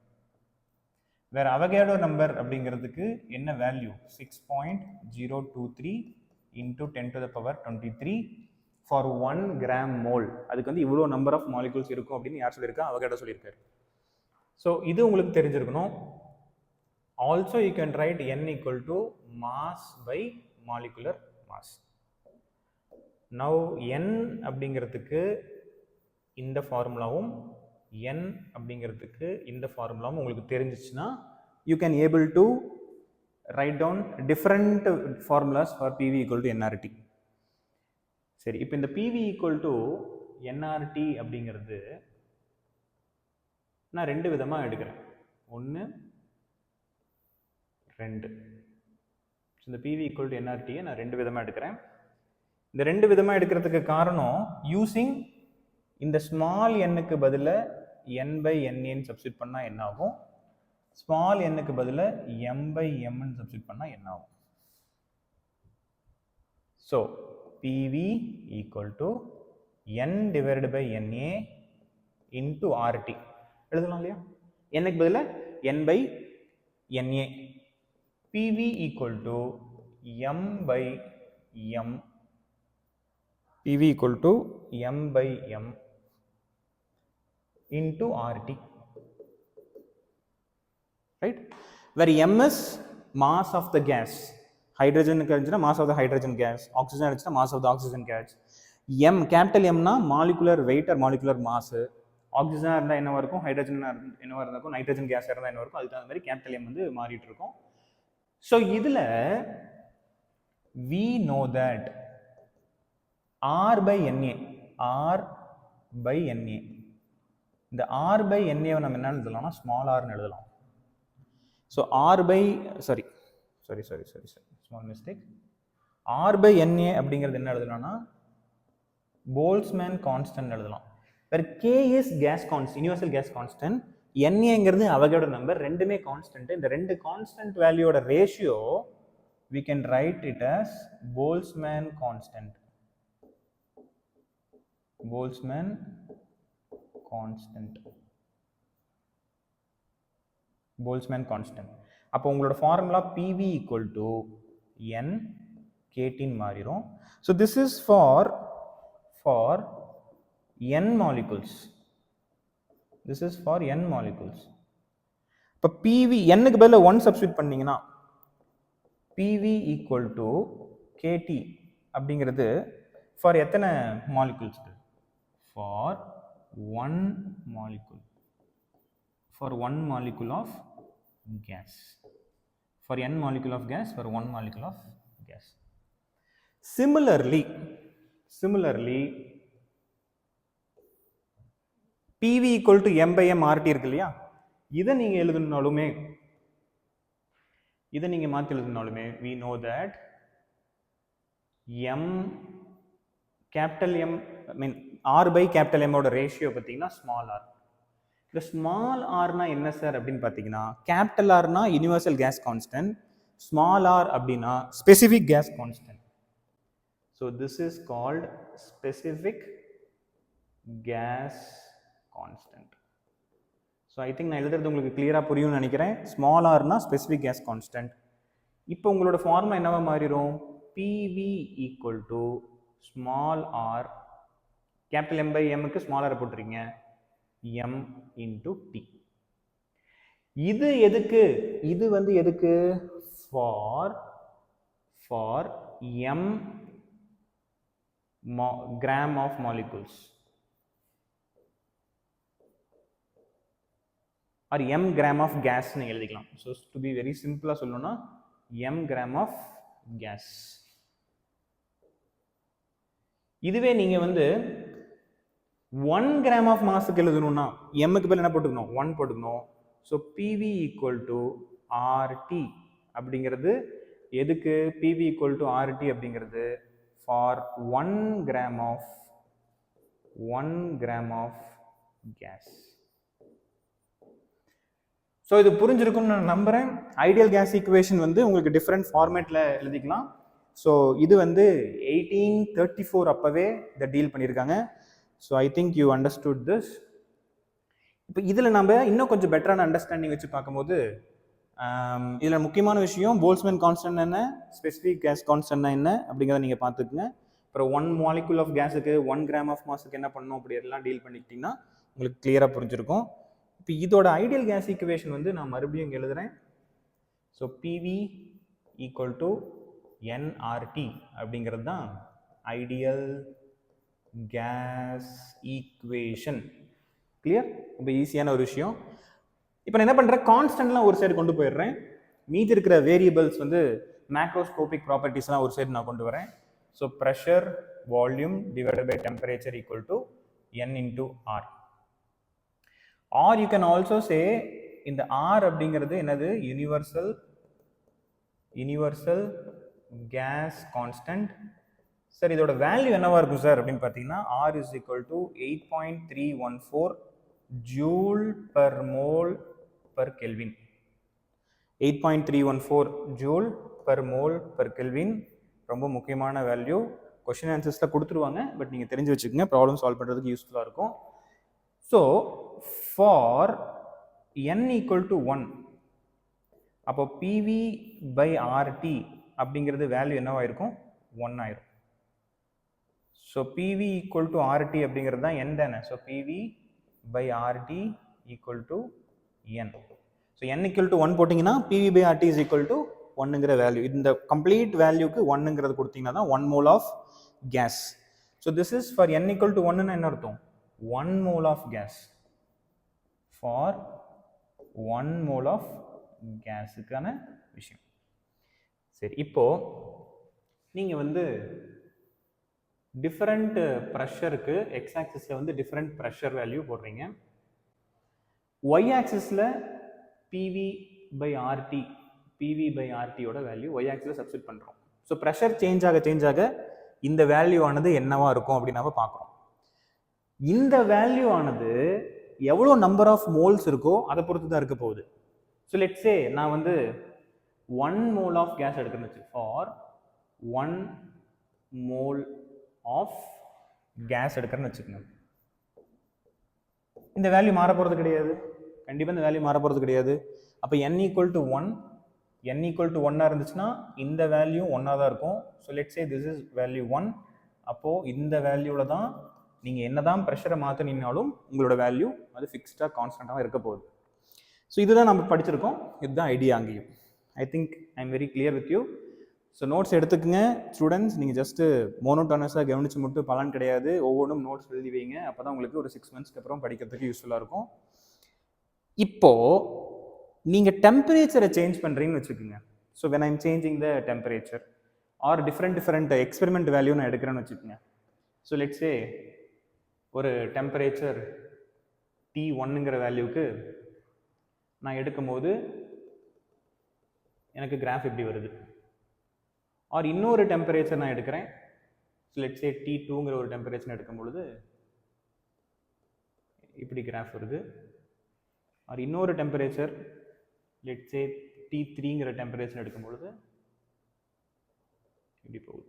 வேற அவகாடோ நம்பர் அப்படிங்கிறதுக்கு என்ன value, 6.023 into 10 to the power 23 for 1 gram mole. அதுக்கு வந்து இவ்வளோ நம்பர் ஆஃப் மாலிகூல்ஸ் இருக்கும் அப்படின்னு யார் சொல்லியிருக்கா, அவகாடோ சொல்லியிருக்காரு. ஸோ இது உங்களுக்கு தெரிஞ்சிருக்கணும். Also you can right N equal to mass by molecular mass. Now N அப்படிங்கிறதுக்கு இந்த ஃபார்முலாவும் N அப்படிங்கிறதுக்கு இந்த ஃபார்முலாவும் உங்களுக்கு தெரிஞ்சிச்சுன்னா you can able to write down different formulas for PV equal to NRT. சரி, இப்போ இந்த PV equal to NRT அப்படிங்கிறது நான் ரெண்டு விதமாக எடுக்கிறேன். 1, 2. இந்த PV equal to NRT நான் ரெண்டு விதமாக எடுக்கிறேன். இந்த ரெண்டு விதமாக எடுக்கிறதுக்கு காரணம், யூசிங் இந்த ஸ்மால் எண்ணுக்கு பதிலாக n by NA சப்ஸ்டிட் பண்ணால் என்ன ஆகும், ஸ்மால் எண்ணுக்கு பதிலாக m by m சப்ஸ்டிட் பண்ணால் என்ன ஆகும். So PV equal to n divided by NA into RT எழுதலாம் இல்லையா, என்னுக்கு பதிலாக n by NA. PV equal to m by m, PV equal to m by m into RT, right, where m is mass of the gas. Hydrogen is mass of the hydrogen gas, oxygen is mass of the oxygen gas. M, capital M na molecular weight or molecular mass. Oxygen இருந்தா என்னவா இருக்கும், hydrogen என்னவா இருக்கும், nitrogen gas இருந்தா என்னவா இருக்கும், அதுக்கு தகுந்த மாதிரி கேபிட்டல் M வந்து மாறிட்டு இருக்கும். ஸோ இதுல we know that R by NA, R by NA, இந்த R by NA நம்ம என்ன எழுதலாம்னா ஸ்மால் r எழுதலாம். So R by sorry small mistake, R by NA அப்படிங்கிறது என்ன எழுதலாம்னா போல்ட்ஸ்மேன் கான்ஸ்டன்ட் எழுதலாம். வேற K is gas constant, universal gas constant, NAங்கிறது avocado number, ரெண்டுமே constant. இந்த ரெண்டு constant வேல்யூவோட ratio we can write it as Boltzmann constant. Boltzmann constant. அப்போ உங்களோட formula PV equal to N KT மாறிரும். So this is for N molecules. This is for N molecules. இப்போ PV Nக்கு பதிலா 1 substitute பண்ணீங்கன்னா PV equal to KT அப்படிங்கிறது for எத்தனை மாலிகூல்ஸ்க்கு, for one molecule, for one molecule of gas, for n molecule of gas, for one molecule of gas. Similarly PV equal to m by m RT இருக்கு இல்லையா, இதை நீங்க எழுதணும்னாலுமே, இதை நீங்க மாத்தி எழுதணும்னாலுமே we know that M capital M I mean R by capital M ஓட ratio பார்த்தீங்கன்னா small R. இந்த ஸ்மால் ஆர்னா என்ன சார் அப்படின்னு பார்த்தீங்கன்னா கேபிட்டல் ஆர்னா universal gas constant, small R அப்படின்னா specific gas constant. So this is called specific gas constant. So I think நான் எழுதுறது உங்களுக்கு கிளியராக புரியும்னு நினைக்கிறேன். ஸ்மால் ஆர்னா ஸ்பெசிஃபிக் கேஸ் கான்ஸ்டன்ட். இப்போ உங்களோட ஃபார்முலா என்னவா மாறிடும்? PV equal to small R, capital M by எம்முக்கு ஸ்மால் ஆர் போட்டுறீங்க, M இன்டு T. இது எதுக்கு? இது வந்து எதுக்கு? For M gram of molecules or M gram of gas நீங்க எழுதிக்கலாம். So to be very simple சொல்லணும்னா M gram of gas. இதுவே நீங்க வந்து 1 gram of massக்கு எழுதணும்னா M க்கு பதிலா என்ன போட்டுக்கணும்? 1 போட்டுக்கணும். So PV equal to RT அப்படிங்கிறது எதுக்கு? PV equal to RT அப்படிங்கிறது for 1 gram of gas. So இது புரிஞ்சிருக்கும்னு நான் நம்புகிறேன். ஐடியல் கேஸ் ஈக்குவேஷன் வந்து உங்களுக்கு டிஃப்ரெண்ட் ஃபார்மேட்டில் எழுதிக்கலாம். ஸோ இது வந்து 1834 அப்போவே இதை டீல் பண்ணியிருக்காங்க. So I think you understood this. இப்போ இதில் நம்ம இன்னும் கொஞ்சம் பெட்டரான அண்டர்ஸ்டாண்டிங் வச்சு பார்க்கும்போது இதில் முக்கியமான விஷயம் போல்ட்ஸ்மேன் கான்ஸ்டன்ட் என்ன, ஸ்பெசிஃபிக் கேஸ் கான்ஸ்டன்ட்னா என்ன அப்படிங்கிறத நீங்கள் பார்த்துக்குங்க. அப்புறம் 1 மாலிகுல் ஆஃப் கேஸுக்கு 1 கிராம் ஆஃப் மாஸுக்கு என்ன பண்ணணும் அப்படி எல்லாம் டீல் பண்ணிக்கிட்டிங்கன்னா உங்களுக்கு கிளியராக புரிஞ்சிருக்கும். இப்போ இதோட ஐடியல் கேஸ் ஈக்குவேஷன் வந்து நான் மறுபடியும் இங்கே எழுதுறேன். So PV equal to nRT அப்படிங்கிறது தான் ஐடியல் கேஸ் ஈக்குவேஷன். கிளியர்? ரொம்ப ஈஸியான ஒரு விஷயம். இப்போ நான் என்ன பண்ணுறேன், கான்ஸ்டன்ட்லாம் ஒரு சைடு கொண்டு போயிடுறேன், மீதி இருக்கிற வேரியபிள்ஸ் வந்து மேக்ரோஸ்கோபிக் ப்ராப்பர்ட்டிஸ்லாம் ஒரு சைடு நான் கொண்டு வரேன். So pressure, volume divided by temperature equal to N into R. Or you can also say இந்த R அப்படிங்கிறது என்னது? Universal gas constant. சார் இதோட வேல்யூ என்னவா இருக்கும் சார் அப்படின்னு பார்த்தீங்கன்னா R is equal to 8.314 joule per mole per Kelvin. 8.314 joule per mole per Kelvin ரொம்ப முக்கியமான வேல்யூ. கொஸ்டின் ஆன்சர்ஸில் கொடுத்துருவாங்க, பட் நீங்கள் தெரிஞ்சு வச்சுக்கோங்க, ப்ராப்ளம் சால்வ் பண்ணுறதுக்கு யூஸ்ஃபுல்லாக இருக்கும். So for n equal to 1 அப்போ PV by RT அப்படிங்கிறது வேல்யூ என்னவா இருக்கும்? 1 ஆயிரும். So PV equal to RT அப்படிங்கிறது தான் n தானே. So PV by RT equal to n. So n equal to 1 போட்டிங்கன்னா PV by RT is equal to 1ங்கிற வேல்யூ. இந்த கம்ப்ளீட் வேல்யூக்கு 1ங்கிறது கொடுத்தீங்கன்னா தான் 1 mole of gas. So this is for n equal to 1ன்னு என்ன அர்த்தம்? 1 mole of gas. For 1 mole of கேஸுக்கான விஷயம். சரி, இப்போ நீங்க வந்து டிஃபரெண்ட் ப்ரெஷருக்கு எக்ஸ் ஆக்சிஸ்ல வந்து டிஃபரெண்ட் ப்ரெஷர் வேல்யூ போடுறீங்க. ஒய் ஆக்சிஸ்ல PV by RT ஓட வேல்யூ ஒய் ஆக்சிஸ்ல சப்ஸ்டிட் பண்றோம். ஸோ ப்ரெஷர் சேஞ்ச் ஆக இந்த வேல்யூ ஆனது என்னவா இருக்கும் அப்படின்னு நம்ம பார்க்குறோம். இந்த வேல்யூ ஆனது எவ்வளோ நம்பர் ஆஃப் மோல்ஸ் இருக்கோ அதை பொறுத்து தான் இருக்க போகுது. ஸோ லெட்ஸ் சே நான் வந்து 1 mole ஆஃப் கேஸ் எடுக்கிறேன்னு வச்சு, ஃபார் 1 mole ஆஃப் கேஸ் எடுக்கிறேன்னு வச்சுக்கோங்க. இந்த வேல்யூ மாற போகிறது கிடையாது, கண்டிப்பாக இந்த வேல்யூ மாற போகிறது கிடையாது. அப்போ n equal to 1 இருந்துச்சுன்னா இந்த வேல்யூ 1 தான் இருக்கும். So let's say this is value 1. அப்போது இந்த வேல்யூவில் தான் நீங்கள் என்ன தான் ப்ரெஷரை மாற்றினீங்கனாலும் உங்களோட வேல்யூ அது ஃபிக்ஸ்டாக கான்ஸ்டண்ட்டாக இருக்க போகுது. ஸோ இதுதான் நம்ம படிச்சிருக்கோம், இதுதான் ஐடியா அங்கேயும். I think I am very clear with you. So notes எடுத்துக்கங்க ஸ்டூடெண்ட்ஸ். நீங்கள் ஜஸ்ட்டு மோனோட்டோனஸாக கவனித்து மட்டும் பலன் கிடையாது, ஒவ்வொன்றும் நோட்ஸ் எழுதி வைங்க. அப்போ தான் உங்களுக்கு ஒரு 6 monthsக்கு அப்புறம் படிக்கிறதுக்கு யூஸ்ஃபுல்லாக இருக்கும். இப்போது நீங்கள் டெம்பரேச்சரை சேஞ்ச் பண்ணுறீங்கன்னு வச்சுக்கோங்க. So when I'm changing the temperature are different experiment value நான் எடுக்கிறேன்னு வச்சுக்கோங்க. ஸோ லெட்ஸ் சே ஒரு டெம்பரேச்சர் T1ங்கிற வேல்யூக்கு நான் எடுக்கும்போது எனக்கு கிராஃப் இப்படி வருது. ஆர் இன்னொரு டெம்பரேச்சர் நான் எடுக்கிறேன் ஸோ லெட்ஸ் சே T2ங்கிற ஒரு டெம்பரேச்சர் எடுக்கும் பொழுது இப்படி கிராஃப் வருது. ஆர் இன்னொரு டெம்பரேச்சர் லெட்ஸ் சே T3ங்கிற டெம்பரேச்சர் எடுக்கும் பொழுது இப்படி போகுது.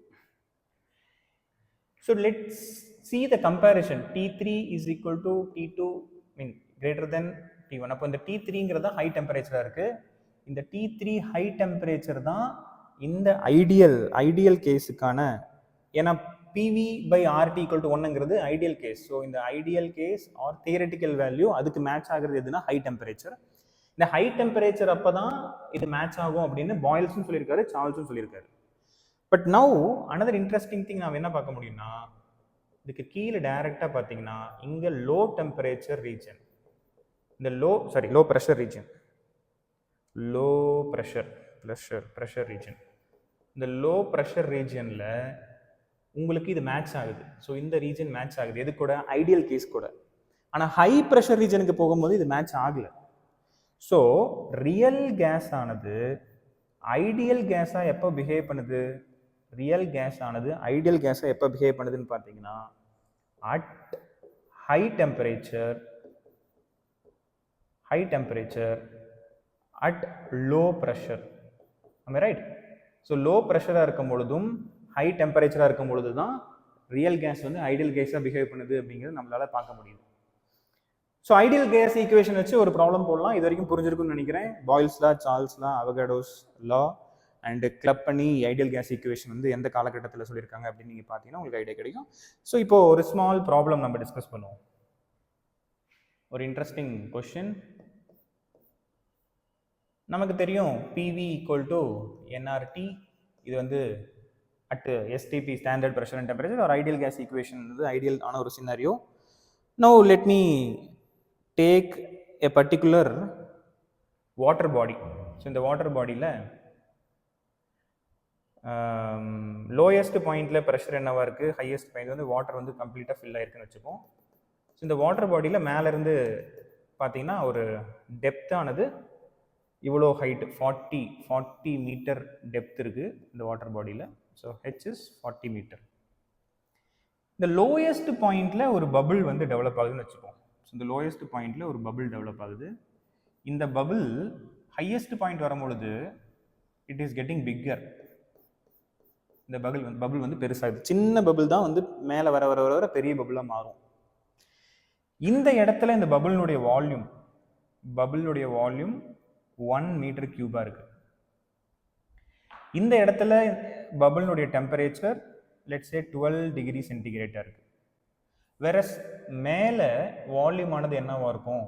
So let's see the comparison. T3 is equal to T2 mean greater than T1. அப்போ இந்த T3ங்கிறது ஹை டெம்பரேச்சராக இருக்கு. இந்த T3 ஹை டெம்பரேச்சர் தான் இந்த ஐடியல் கேஸுக்கான, ஏன்னா PV by RT equal to 1ங்கிறது ஐடியல் கேஸ். ஸோ இந்த ideal gas or theoretical value அதுக்கு மேட்ச் ஆகுறது எதுனா ஹை டெம்பரேச்சர். இந்த ஹை டெம்பரேச்சர் அப்போ தான் இது மேட்ச் ஆகும் அப்படின்னு பாயில்ஸும் சொல்லியிருக்காரு, சார்ல்ஸும் சொல்லியிருக்காரு. But now another interesting thing நாம் என்ன பார்க்க முடியும்னா, இதுக்கு கீழே டைரக்டாக பார்த்தீங்கன்னா இங்கே லோ டெம்பரேச்சர் ரீஜன், இந்த low pressure region, low pressure region, இந்த லோ ப்ரெஷர் ரீஜனில் உங்களுக்கு இது மேட்ச் ஆகுது. ஸோ இந்த ரீஜன் மேட்ச் ஆகுது எது கூட, ஐடியல் கேஸ் கூட. ஆனால் ஹை ப்ரெஷர் ரீஜனுக்கு போகும்போது இது மேட்ச் ஆகலை. ஸோ ரியல் கேஸ் ஆனது ஐடியல் கேஸாக எப்போ பிஹேவ் பண்ணுது, ரியல் கேஸ் ஆனது ஐடியல் கேஸாக எப்போ பிஹேவ் பண்ணுதுன்னு பார்த்தீங்கன்னா at high temperature at low pressure. Right? So low ப்ரெஷராக இருக்கும் பொழுதும் ஹை டெம்பரேச்சராக இருக்கும் பொழுது தான் ரியல் கேஸ் வந்து ஐடியல் கேஸாக பிஹேவ் பண்ணுது அப்படிங்கிறது நம்மளால பார்க்க முடியுது. ஸோ ஐடியல் கேஸ் ஈக்குவேஷன் வச்சு ஒரு ப்ராப்ளம் போடலாம். இது வரைக்கும் புரிஞ்சிருக்குன்னு நினைக்கிறேன். Boils law, Charles law, avocados law and club பண்ணி ஐடியல் கேஸ் ஈக்குவேஷன் வந்து எந்த காலகட்டத்தில் சொல்லியிருக்காங்க அப்படின்னு நீங்கள் பார்த்தீங்கன்னா உங்களுக்கு ஐடியா கிடைக்கும். ஸோ இப்போ ஒரு ஸ்மால் ப்ராப்ளம் நம்ம டிஸ்கஸ் பண்ணுவோம். ஒரு இன்ட்ரெஸ்டிங் கொஸ்டின். நமக்கு தெரியும் PV ஈக்குவல் டு nRT. இது வந்து at STP standard pressure and temperature ஒரு ஐடியல் கேஸ் ஈக்குவேஷன் வந்து ஐடியல் ஆன ஒரு scenario. Now let me take a particular water body. So இந்த வாட்டர் பாடியில் லோயஸ்ட் பாயிண்டில் ப்ரெஷர் என்னவா இருக்குது, ஹையஸ்ட் பாயிண்ட் வந்து வாட்டர் வந்து கம்ப்ளீட்டாக ஃபில் ஆயிருக்குன்னு வச்சுப்போம். ஸோ இந்த வாட்டர் பாடியில் மேலேருந்து பார்த்தீங்கன்னா ஒரு டெப்த்தானது இவ்வளோ ஹைட்டு 40 மீட்டர் டெப்த் இருக்குது இந்த வாட்டர் பாடியில். So H is 40 metre. இந்த லோயஸ்ட் பாயிண்டில் ஒரு பபிள் வந்து டெவலப் ஆகுதுன்னு வச்சுப்போம். ஸோ இந்த லோயஸ்ட் பாயிண்டில் ஒரு பபிள் டெவலப் ஆகுது. இந்த பபிள் ஹையஸ்ட் பாயிண்ட் வரும்பொழுது இட் இஸ் கெட்டிங் பிக்கர். இந்த பபிள் வந்து பெருசாகுது. சின்ன பபிள் தான் வந்து மேலே வர வர வர பெரிய பபிளாக மாறும். இந்த இடத்துல இந்த பபிளுடைய வால்யூம் 1 மீட்டர் கியூபாக இருக்கு. இந்த இடத்துல பபிளுடைய டெம்பரேச்சர் லெட்ஸ் சே 12 டிகிரி சென்டிகிரேட்டாக இருக்கு. வேறஸ் மேலே வால்யூம் ஆனது என்னவா இருக்கும்,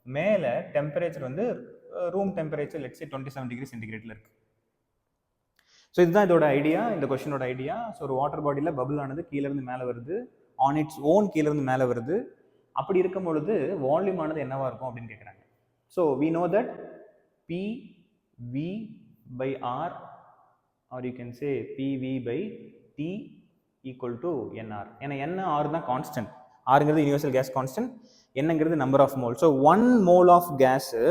மேலே டெம்பரேச்சர் வந்து room temperature let's say 27 degree சென்டிகிரேட்டில் இருக்கு. ஸோ இதுதான் இதோட ஐடியா, இந்த கொஸ்டினோட ஐடியா. ஸோ ஒரு வாட்டர் பாடியில் பபிள் ஆனது கீழேருந்து மேலே வருது, ஆன் இட்ஸ் ஓன் கீழேருந்து மேலே வருது. அப்படி இருக்கும் பொழுது வால்யூம் ஆனது என்னவா இருக்கும் அப்படின்னு கேட்குறாங்க. So we know that PV by R or you can say PV by T equal to NR. ஏன்னா NR தான் கான்ஸ்டன்ட், Rங்கிறது யூனிவர்சல் கேஸ் கான்ஸ்டன்ட், என்னங்கிறது number of mole. So 1 mole of gas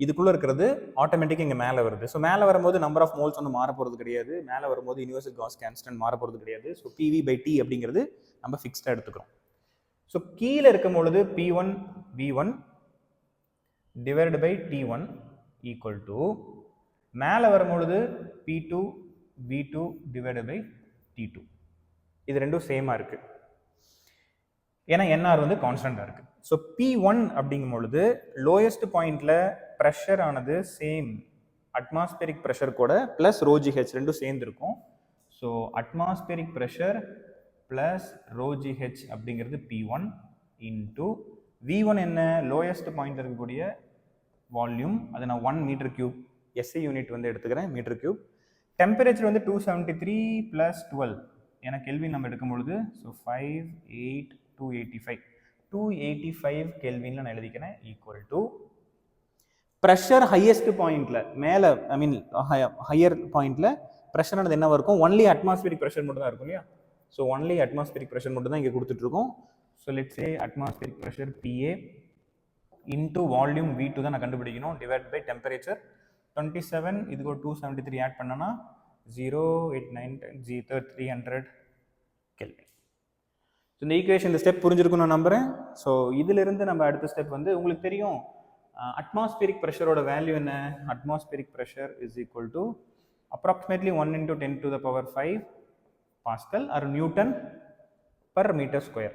இதுக்குள்ளே இருக்கிறது ஆட்டோமேட்டிக்காக இங்கே மேலே வருது. ஸோ மேலே வரும்போது நம்பர் ஆஃப் மோல்ஸ் வந்து மாற போகிறது கிடையாது, மேலே வரும்போது யூனிவர்சல் கேஸ் கான்ஸ்டன்ட் மாற போகிறது கிடையாது. ஸோ PV by T அப்படிங்கிறது நம்ம ஃபிக்ஸ்டாக எடுத்துக்கிறோம். ஸோ கீழே இருக்கும் பொழுது P1 V1 divided by T1 equal to மேலே வரும்பொழுது P2 V2 divided by T2. இது ரெண்டும் சேமாக இருக்குது, ஏன்னா NR வந்து கான்ஸ்டண்டாக இருக்குது. ஸோ P1 அப்படிங்கும் பொழுது லோயஸ்ட் பாயிண்டில் ப்ரெஷர் ஆனது சேம் அட்மாஸ்பெரிக் ப்ரெஷர் கூட ப்ளஸ் ρgh ரெண்டும் சேர்ந்துருக்கும். So atmospheric pressure plus ρgh அப்படிங்கிறது P1 இன்டூ V1 என்ன, லோயஸ்ட் பாயிண்டில் இருக்கக்கூடிய வால்யூம், அதை நான் 1 மீட்டர் கியூப் SI யூனிட் வந்து எடுத்துக்கிறேன், மீட்டர் கியூப். டெம்பரேச்சர் வந்து 273 + 12 ஏன்னா கெல்வின் நம்ம எடுக்கும் பொழுது. ஸோ 285 கெல்வின்ல நான் எழுதிக்கிறேன் ஈக்குவல் டு ப்ரெஷர் ஹையஸ்ட் பாயிண்ட்ல மேலே, ஐ மீன் ஹையர் பாயிண்ட்ல ப்ரெஷர் ஆனது என்னவா இருக்கும், ஒன்லி அட்மாஸ்பியரிக் ப்ரெஷர் மட்டும் தான் இருக்கும் இல்லையா. ஸோ ஒன்லி அட்மாஸ்பியரிக் ப்ரெஷர் மட்டும் தான் இங்கே கொடுத்துட்ருக்கோம். So let's say atmospheric pressure PA into volume V2 தான் நான் கண்டுபிடிக்கணும், டிவைட் பை டெம்பரேச்சர் 27, இதுக்கு ஒரு 273 ஆட் பண்ணனா 089 300 கெல்வின். ஸோ இந்த ஈக்குவேஷன் இந்த ஸ்டெப் புரிஞ்சிருக்கும் நான் நம்புகிறேன். ஸோ இதிலிருந்து நம்ம அடுத்த ஸ்டெப் வந்து உங்களுக்கு தெரியும் அட்மாஸ்பியரிக் ப்ரெஷரோட வேல்யூ என்ன? Atmospheric pressure is equal to approximately 1 into 10 to the power 5 Pascal or Newton per meter square.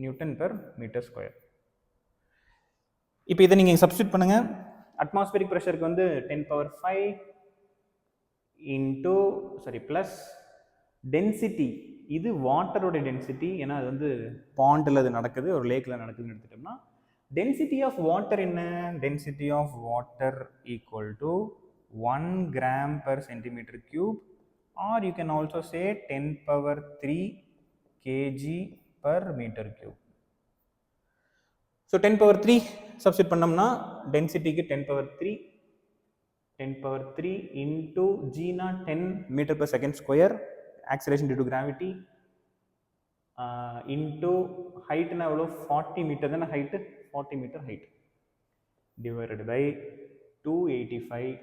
Newton per meter square. இப்போ இதை நீங்கள் சப்ஸ்டியூட் பண்ணுங்க. அட்மாஸ்பியரிக் ப்ரெஷருக்கு வந்து 10 power 5 இன்டூ ப்ளஸ் டென்சிட்டி. இது வாட்டரோட டென்சிட்டி, ஏன்னா அது வந்து பாண்டில் அது நடக்குது, ஒரு லேக்கில் நடக்குதுன்னு எடுத்துட்டோம்னா டென்சிட்டி ஆஃப் வாட்டர் என்ன? Density of water equal to 1 gram per centimeter cube, or you can also say 10 power 3 kg per meter cube. So 10 power 3 substitute பண்ணோம்னா டென்சிட்டிக்கு 10 power 3 into g na 10 meter per second square, acceleration due to gravity, into height na எவ்வளோ 40 meter தான height, 40 meter height divided by 285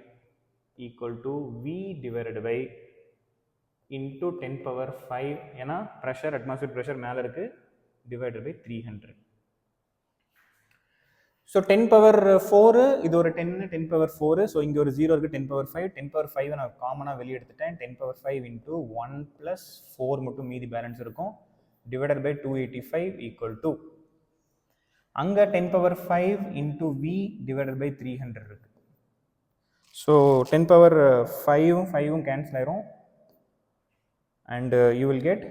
equal to V divided by into 10 power 5, ஏன்னா pressure atmospheric pressure மேலே இருக்கு, divided by 300. So 10 power 4 இது ஒரு 10 power 4, so இங்கே ஒரு 0 இருக்குது, 10 power 5. 10 power 5 நான் காமனாக வெளியே எடுத்துட்டேன். 10 power 5 into 1 plus 4 மட்டும் மீதி பேலன்ஸ் இருக்கும், divided by 285 equal to அங்கே 10 power 5 into V divided by 300 இருக்கு. ஸோ 10 power 5 cancel ஆயிரும், and you will get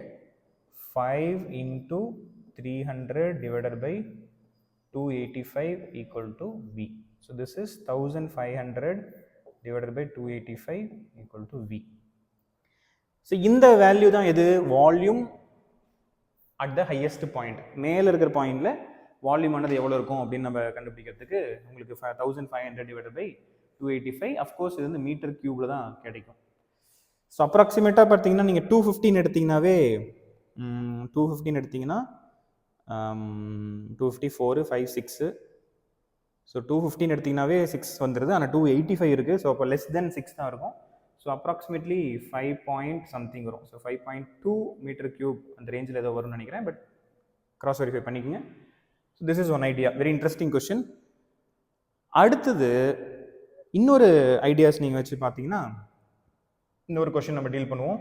5 into 300 divided by 285 equal to V. So this is 1500 divided by 285 equal to V. So இந்த value தான் இது volume at the highest point. மேலே இருக்கிற பாயிண்டில் volume ஆனது எவ்வளோ இருக்கும் அப்படின்னு நம்ம கண்டுபிடிக்கிறதுக்கு உங்களுக்கு 1500 divided by 285. அஃப்கோர்ஸ் இது வந்து மீட்டர் கியூபில் தான் கிடைக்கும். ஸோ அப்ராக்சிமேட்டாக பார்த்தீங்கன்னா நீங்கள் 215 எடுத்தீங்கன்னாவே 215 எடுத்தீங்கன்னா 254 5 6. ஸோ 215 எடுத்தீங்கன்னாவே 6 வந்துடுது, ஆனால் 285 இருக்குது. ஸோ அப்போ லெஸ் தென் 6 தான் இருக்கும். ஸோ அப்ராக்சிமேட்லி 5 பாயிண்ட் சம்திங் வரும். ஸோ 5.2 மீட்டர் கியூப் அந்த ரேஞ்சில் ஏதோ வரும்னு நினைக்கிறேன், பட் கிராஸ் வெரிஃபை பண்ணிக்கோங்க. So this is one idea, very interesting question. அடுத்தது இன்னொரு ஐடியாஸ் நீங்கள் வச்சு பார்த்தீங்கன்னா இன்னொரு கொஷின் நம்ம டீல் பண்ணுவோம்.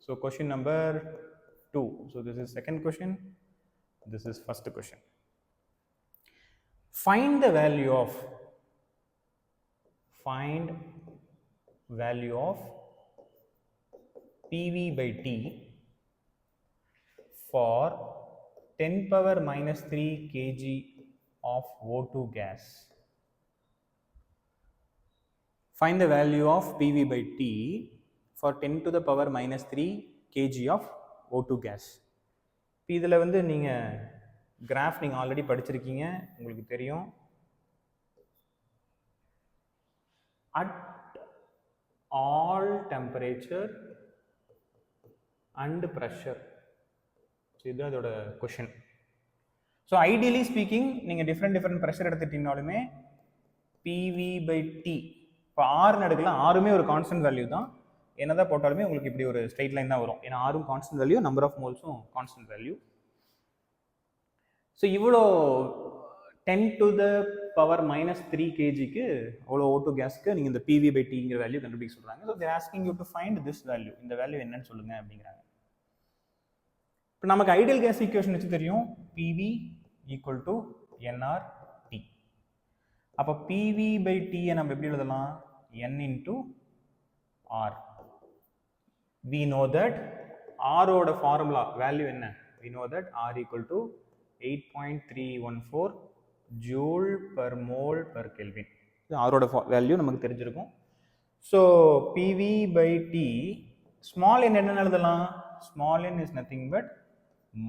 So question number 2. So this is second question, this is first question. Find the value of PV by T for 10 power minus 3 kg of O2 gas. Find the value of PV by T for 10 to the power minus 3 kg of O2 gas. இப்போ இதில் வந்து நீங்கள் graph நீங்கள் already படிச்சிருக்கீங்க, உங்களுக்கு தெரியும். At all temperature and pressure, இதுதான் இதோட கொஷின். ஸோ ஐடியலி ஸ்பீக்கிங் நீங்கள் டிஃப்ரெண்ட் ப்ரெஷர் எடுத்துட்டீங்கனாலுமே பிவி பை டி, இப்போ ஆறுன்னு எடுக்கலாம், ஆறுமே ஒரு கான்ஸ்டன்ட் வேல்யூ தான். என்னதான் போட்டாலுமே உங்களுக்கு இப்படி ஒரு ஸ்ட்ரெயிட் லைன் தான் வரும், ஏன்னா ஆரும் கான்ஸ்டன்ட் வேல்யூ, நம்பர் ஆஃப் மோல்ஸும் கான்ஸ்டன்ட் வேல்யூ. ஸோ இவ்வளோ 10 to the power minus 3 kgக்கு அவ்வளோ O2 கேஸ்க்கு நீங்கள் இந்த PV by Tங்கிற வேல்யூ கண்டுபிடிக்க சொல்கிறாங்க. So they're asking you to find this value, இந்த வேல்யூ என்னன்னு சொல்லுங்க அப்படிங்கிறாங்க. இப்போ நமக்கு ஐடியல் கேஸ் ஈக்குவேஷன் வச்சு தெரியும், PV ஈக்குவல் டு nRT. அப்போ PV by T நம்ம எப்படி எழுதலாம்? N into R. We know that R ஓட ஃபார்முலா வேல்யூ என்ன? We know that R equal to 8.314 joule per mole per Kelvin. R ஓட value நமக்கு தெரிஞ்சிருக்கும். So PV by T, small n என்ன எழுதலாம்? Small n is nothing but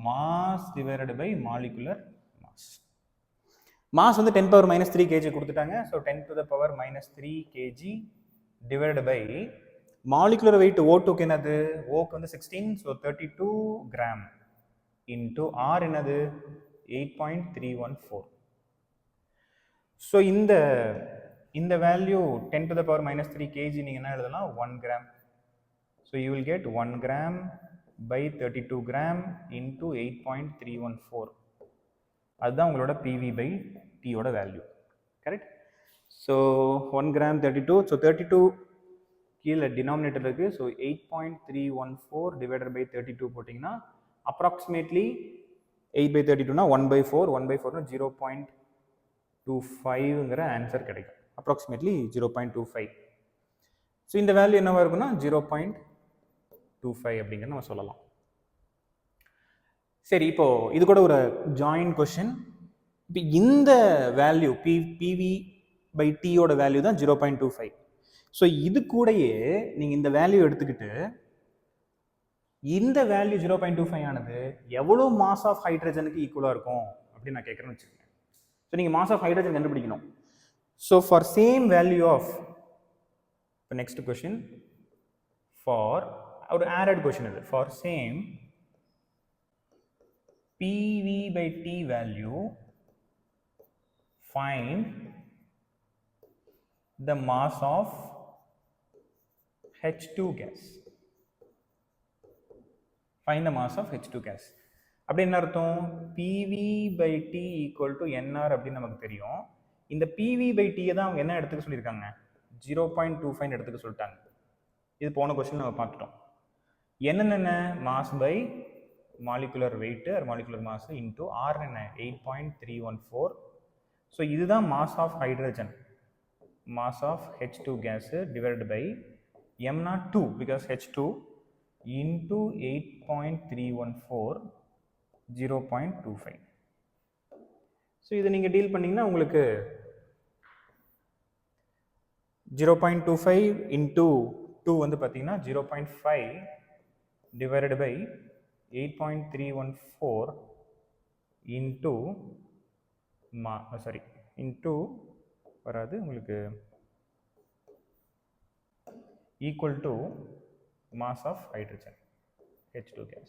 mass divided by molecular mass. Mass வந்து 10 power minus 3 kg கொடுத்துட்டாங்க. So 10 to the power minus 3 kg divided by molecular weight O2க்கு என்னது? ஓக்கு வந்து 16, ஸோ 32 கிராம் இன்டூ ஆர் என்னது? 8.314. So இந்த value 10 to the power minus 3 kg நீங்கள் என்ன எழுதலாம்? 1 gram. So you will get 1 gram by 32 gram into 8.314. அதுதான் உங்களோட PV by T ஓட value. Correct? So 1 gram 32. So 32 கீழே டினாமினேட்டர் இருக்குது. ஸோ 8.314 divided by 32 போட்டிங்கன்னா அப்ராக்சிமேட்லி 8/32னா 1/4. 1/4னா 0.25ங்கிற ஆன்சர் கிடைக்கும். அப்ராக்சிமேட்லி 0.25. ஸோ இந்த வேல்யூ என்னவா இருக்குன்னா 0.25 அப்படிங்கிற நம்ம சொல்லலாம். சரி, இப்போ இது கூட ஒரு ஜாயின்ட் கொஸ்டின். இப்போ இந்த வேல்யூ பிவி பை டியோட வேல்யூ தான் 0.25. ஸோ இது கூடயே நீங்கள் இந்த வேல்யூ எடுத்துக்கிட்டு இந்த வேல்யூ 0.25 ஆனது எவ்வளோ மாஸ் ஆஃப் ஹைட்ரஜனுக்கு ஈக்குவலாக இருக்கும் அப்படின்னு நான் கேட்குறேன்னு வச்சுக்கோங்க. ஸோ நீங்கள் மாஸ் ஆஃப் ஹைட்ரஜன் கண்டுபிடிக்கணும். So for same value of next question for ஒரு ஆடட் கொஸ்டின் இது. For same PV by T value, find the mass of H2 gas. Find the mass of H2 gas. அப்படி என்ன அர்த்தம்? PV by T equal to NR அப்படின்னு நமக்கு தெரியும். இந்த PV by T தான் அவங்க என்ன எடுத்துக்க சொல்லியிருக்காங்க? 0.25 எடுத்துக்க சொல்லிட்டாங்க. இது போன கொஸ்டின் நம்ம பார்த்துட்டோம். என்னென்ன mass by molecular weight or molecular mass into R என்ன 8.314. ஸோ இதுதான் mass of hydrogen, mass of H2 gas divided by m02 because H2 into 8.314 0.25. So இதை நீங்கள் டீல் பண்ணிங்கன்னா உங்களுக்கு 0.25 into 2 வந்து பார்த்தீங்கன்னா 0.5 divided by 8.314 into into வராது உங்களுக்கு equal to mass of hydrogen H2 gas.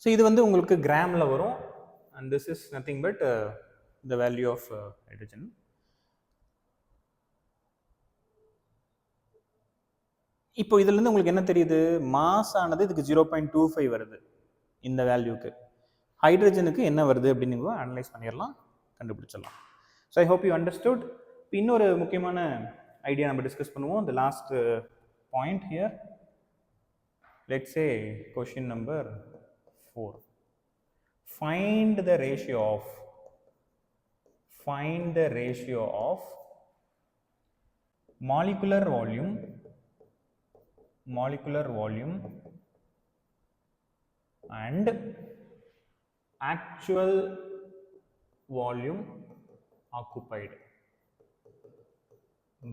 So இது வந்து உங்களுக்கு கிராமில் வரும். and this is nothing but the value of hydrogen. இப்போ இதுலேருந்து உங்களுக்கு என்ன தெரியுது? மாஸ் ஆனது இதுக்கு 0.25 வருது இந்த வேல்யூக்கு. ஹைட்ரஜனுக்கு என்ன வருது அப்படின்னு நீங்கள் அனலைஸ் பண்ணிடலாம், கண்டுபிடிச்சிடலாம். So I hope you understood. இப்போ இன்னொரு முக்கியமான ஐடியா நம்ம டிஸ்கஸ் பண்ணுவோம். The last point here. Let's say question number 4. Find the ratio of molecular volume and actual volume occupied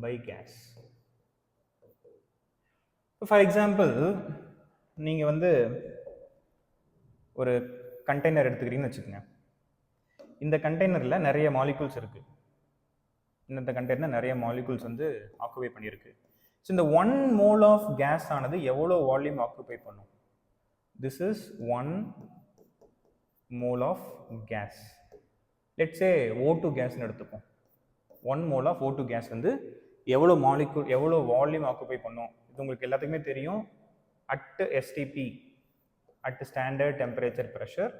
by gas. For example, நீங்க வந்து ஒரு கண்டெய்னர் எடுத்துக்கிறீங்கன்னு வச்சுக்கோங்க. இந்த கண்டெய்னரில் நிறைய மாலிகூல்ஸ் இருக்குது. இந்த கண்டெய்னர் நிறைய மாலிகூல்ஸ் வந்து ஆக்குபை பண்ணியிருக்கு. ஸோ இந்த 1 mole ஆஃப் கேஸ் ஆனது எவ்வளோ வால்யூம் ஆக்குபை பண்ணும்? This is 1 mole of gas. Let's say O2 கேஸ்ன்னு எடுத்துப்போம். 1 mole ஆஃப் O2 கேஸ் வந்து எவ்வளோ மாலிகூல் எவ்வளோ வால்யூம் ஆக்குபை பண்ணும்? இது உங்களுக்கு எல்லாத்துக்குமே தெரியும். At STP, at standard temperature pressure,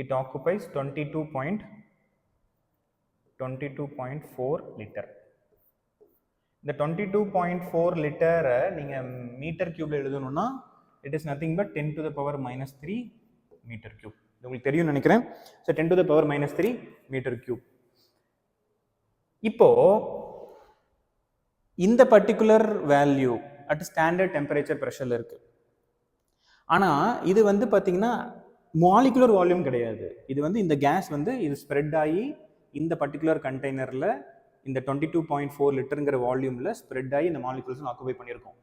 it occupies 22.4 liter. இந்த 22.4 லிட்டர் நீங்கள் மீட்டர் கியூப்ல எழுதணும்னா it is nothing but 10 to the power -3 metre cube. இது உங்களுக்கு தெரியும் நினைக்கிறேன். So 10 to the power -3 metre cube. இப்போ இந்த particular value at standard temperature ப்ரெஷரில் இருக்கு. ஆனால் இது வந்து பார்த்தீங்கன்னா மாலிகுலர் வால்யூம் கிடையாது. இது வந்து இந்த கேஸ் வந்து இது ஸ்ப்ரெட் ஆகி இந்த பர்டிகுலர் கண்டெய்னரில் இந்த 22.4 லிட்டருங்கிற வால்யூமில் ஸ்ப்ரெட் ஆகி இந்த மாலிகுல்ஸ் ஆக்குபை பண்ணியிருக்கோம்.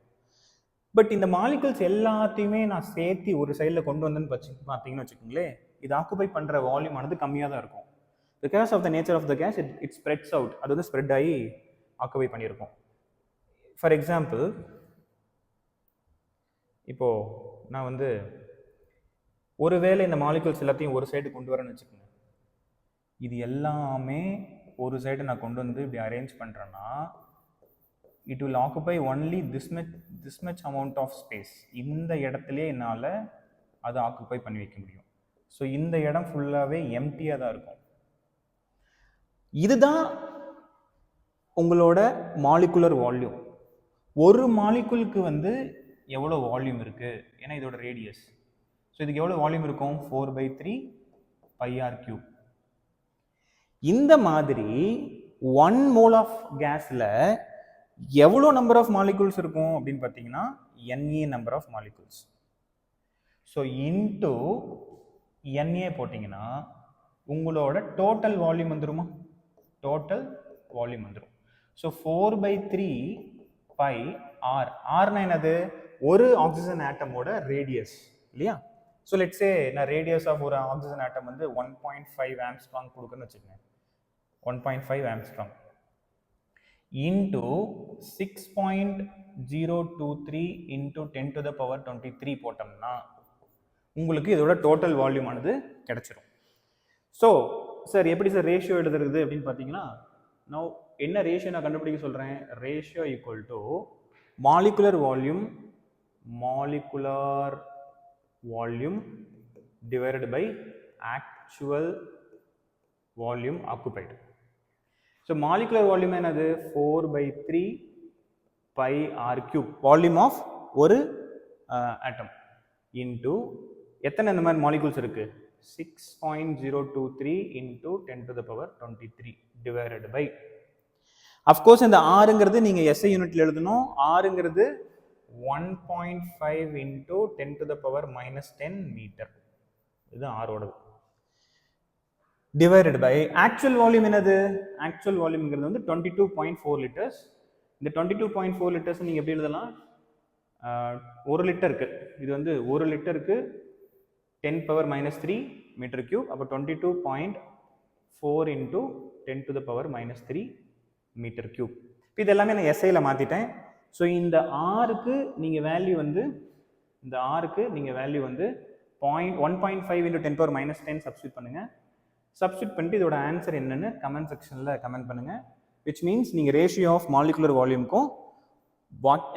பட் இந்த மாலிகுல்ஸ் எல்லாத்தையுமே நான் சேர்த்து ஒரு சைடில் கொண்டு வந்தேன்னு பார்த்தீங்கன்னு வச்சுக்கோங்களேன், இது ஆக்குபை பண்ணுற வால்யூம் ஆனது கம்மியாக தான் இருக்கும். Because of the nature of the gas it spreads out. அது வந்து ஸ்ப்ரெட் ஆகி ஆக்குபை பண்ணியிருக்கோம். ஃபார் எக்ஸாம்பிள், இப்போது நான் வந்து ஒருவேளை இந்த மாலிகுல்ஸ் எல்லாத்தையும் ஒரு சைடு கொண்டு வரேன்னு வச்சுக்கோங்க. இது எல்லாமே ஒரு சைடு நான் கொண்டு வந்து இப்படி அரேஞ்ச் பண்ணுறேன்னா it will occupy only this much amount of space. இந்த இடத்துலயே என்னால் அதை ஆக்குபை பண்ணி வைக்க முடியும். ஸோ இந்த இடம் ஃபுல்லாகவே எம்டியாக தான் இருக்கும். இதுதான் உங்களோட மாலிகுலர் வால்யூம். ஒரு மாலிகுலுக்கு வந்து எவ்வளோ வால்யூம் இருக்குது, ஏன்னா இதோட ரேடியஸ். ஸோ இதுக்கு எவ்வளோ வால்யூம் இருக்கும், 4/3 πr³. இந்த மாதிரி 1 mole ஆஃப் கேஸில் எவ்வளோ நம்பர் ஆஃப் மாலிகுல்ஸ் இருக்கும் அப்படின்னு பார்த்தீங்கன்னா NA number of molecules. So into NA போட்டிங்கன்னா உங்களோட டோட்டல் வால்யூம் வந்துருமா, டோட்டல் வால்யூம் வந்துடும். So 4/3 πr. ஆர்னா என்னது, ஒரு ஆக்சிஜன் ஆட்டமோட ரேடியஸ் இல்லையா. ஸோ லெட்ஸ் சே நான் ரேடியஸ் ஆஃப் ஒரு ஆக்சிஜன் ஆட்டம் வந்து 1.5 ஆம்ஸ்ட்ராங் கொடுக்குன்னு வச்சுக்கோங்க. 1.5 ஆம்ஸ்ட்ராங் இன்டூ 6.023 இன்டூ 10⁻23 போட்டோம்னா உங்களுக்கு இதோட டோட்டல் வால்யூம் ஆனது கிடைச்சிடும். ஸோ சார் எப்படி சார் ரேஷியோ எழுதுறது அப்படின்னு பார்த்தீங்கன்னா, நான் என்ன ரேஷியோ நான் கண்டுபிடிக்க சொல்கிறேன், ratio equal to molecular volume divided by actual volume occupied. So molecular volume என்னது, 4/3 πr³ வால்யூம் ஆஃப் ஒரு ஆட்டம் இன்டூ எத்தனை இந்த மாதிரி மாலிகுல்ஸ் இருக்கு, 6.023 இன்டூ 10⁻23 டிவைடட் பை, அஃப்கோர்ஸ் இந்த ஆறுங்கிறது நீங்கள் எஸ்ஐ யூனிட்ல எழுதணும். ஆறுங்கிறது 1.5 இன்டூ 10⁻−10 மீட்டர், இது ஆரோடது. டிவைடட் பை ஆக்சுவல் வால்யூம் என்னது, ஆக்சுவல் வால்யூம்ங்கிறது வந்து 22.4 லிட்டர்ஸ். இந்த 22.4 லிட்டர்ஸ் நீங்கள் எப்படி எழுதலாம், 1 லிட்டருக்கு இது வந்து 1 லிட்டருக்கு 10⁻−3 மீட்டர் கியூப். அப்போ 22.4 இன்டூ 10⁻−3 மீட்டர் கியூப். இப்போ இது எல்லாமே நான் எஸ்ஐயில் மாற்றிட்டேன். ஸோ இந்த ஆருக்கு நீங்கள் வேல்யூ வந்து 1.5 இன்டூ 10⁻−10 சப்ஸ்டியூட் பண்ணுங்கள். சப்ஸ்டியூட் பண்ணிட்டு இதோட ஆன்சர் என்னன்னு கமெண்ட் செக்ஷனில் கமெண்ட் பண்ணுங்கள். விச் மீன்ஸ் நீங்கள் ரேஷியோ ஆஃப் மாலிகுலர் வால்யூமுக்கும்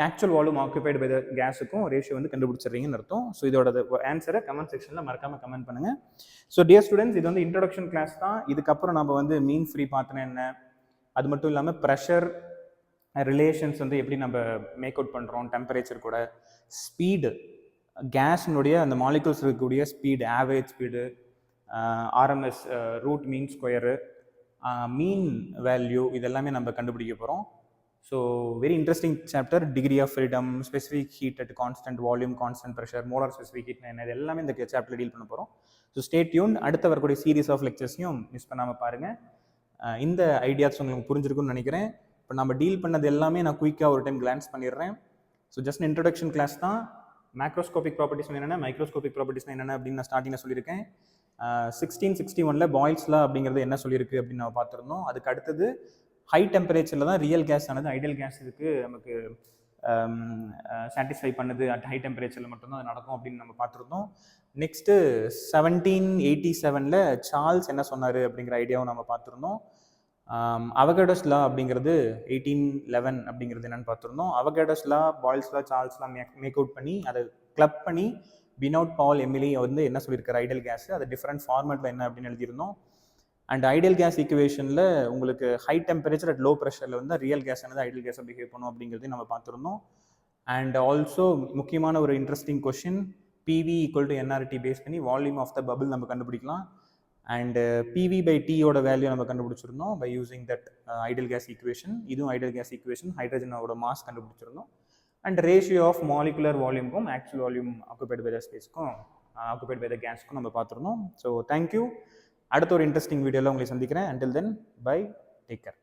actual volume occupied by the கேஸுக்கும் ரேஷியோ வந்து கண்டுபிடிச்சிடுறீங்கன்னு அர்த்தம். ஸோ இதோட ஆன்சரை கமெண்ட் செக்ஷனில் மறக்காமல் கமெண்ட் பண்ணுங்கள். ஸோ டியர் ஸ்டூடெண்ட்ஸ், இது வந்து இன்ட்ரோடக்ஷன் கிளாஸ் தான். இதுக்கப்புறம் நம்ம வந்து மீன் ஃப்ரீ பார்த்தனா என்ன, அது மட்டும் இல்லாமல் ப்ரெஷர் ரிலேஷன்ஸ் வந்து எப்படி நம்ம மேக் அவுட் பண்ணுறோம், டெம்பரேச்சர் கூட, ஸ்பீடு, கேஸினுடைய அந்த மாலிகுல்ஸ் இருக்கக்கூடிய speed, average speed, RMS root mean square, mean value, இதெல்லாமே நம்ம கண்டுபிடிக்க போகிறோம். So very interesting chapter. Degree of freedom, specific heat at constant volume, constant pressure, molar specific heat என்ன, இது எல்லாமே இந்த சாப்டர் டீல் பண்ண போகிறோம். So stay tune. அடுத்த வரக்கூடிய சீரீஸ் ஆஃப் லெக்சர்ஸையும் மிஸ் பண்ணாமல் பாருங்கள். இந்த ஐடியாஸ் உங்களுக்கு புரிஞ்சிருக்குன்னு நினைக்கிறேன். இப்போ நம்ம டீல் பண்ணது எல்லாமே நான் குயிக்காக ஒரு டைம் கிளான்ஸ் பண்ணிடுறேன். ஸோ ஜஸ்ட் இன்ட்ரடக்ஷன் கிளாஸ் தான். மேக்ரோஸ்கோபிக் ப்ராப்பர்ட்டிஸ் என்னென்ன, மைக்ரோஸ்கோபிக் ப்ராப்பர்ட்டிஸ் என்னென்ன அப்படின்னு நான் ஸ்டார்டிங்கில் சொல்லியிருக்கேன். 1661 பாயில்ஸ் லா அப்படிங்கிறது என்ன சொல்லியிருக்கு அப்படின்னு நம்ம பார்த்துருந்தோம். அதுக்கு அடுத்தது ஹை டெம்பரேச்சரில் தான் ரியல் கேஸ் ஆனது ஐடியல் கேஸ் இதுக்கு நமக்கு சாட்டிஸ்ஃபை பண்ணுது. அட் ஹை டெம்பரேச்சரில் மட்டும்தான் அது நடக்கும் அப்படின்னு நம்ம பார்த்துருந்தோம். நெக்ஸ்ட்டு 1787 சார்ல்ஸ் என்ன சொன்னார் அப்படிங்கிற ஐடியாவும் நம்ம பார்த்துருந்தோம். அவகேடோஸ் லா அப்படிங்கிறது 1811 அப்படிங்கிறது என்னென்னு பார்த்துருந்தோம். Avogadro's law, Boyle's law, Charles law make out பண்ணி அதை கிளப் பண்ணி பினோட், பால், எமிலி வந்து என்ன சொல்லியிருக்காரு ஐடியல் கேஸ், அது டிஃப்ரெண்ட் ஃபார்மேட்டில் என்ன அப்படின்னு எழுதியிருந்தோம். அண்ட் ஐடியல் கேஸ் ஈக்குவேஷனில் உங்களுக்கு ஹை டெம்பரேச்சர் அட் லோ ப்ரெஷரில் வந்து ரியல் கேஸ் ஆனது ஐடியல் கேஸை பிஹேவ் பண்ணும் அப்படிங்கிறதையும் நம்ம பார்த்துருந்தோம். அண்ட் ஆல்சோ முக்கியமான ஒரு interesting question, PV equal to nRT base பண்ணி வால்யூம் ஆஃப் த பபிள் நம்ம கண்டுபிடிக்கலாம். அண்ட் பிவி பை டியோட வேல்யூ நம்ம கண்டுபிடிச்சிருந்தோம் by using that ideal gas equation. இதுவும் ஐடியல் கேஸ் ஈக்குவேஷன், ஹைட்ரஜனோட மாஸ் கண்டுபிடிச்சிருந்தோம். அண்ட் ரேஷியோ ஆஃப் மாலிகுலர் வால்யூமுக்கும் actual volume occupied by the ஸ்பேஸ்க்கும் ஆக்குபைடு பை த கேஸ்க்கும் நம்ம பார்த்துருந்தோம். So thank you. அடுத்த ஒரு இன்ட்ரெஸ்டிங் வீடியோவில் உங்களை சந்திக்கிறேன். Until then bye, take care.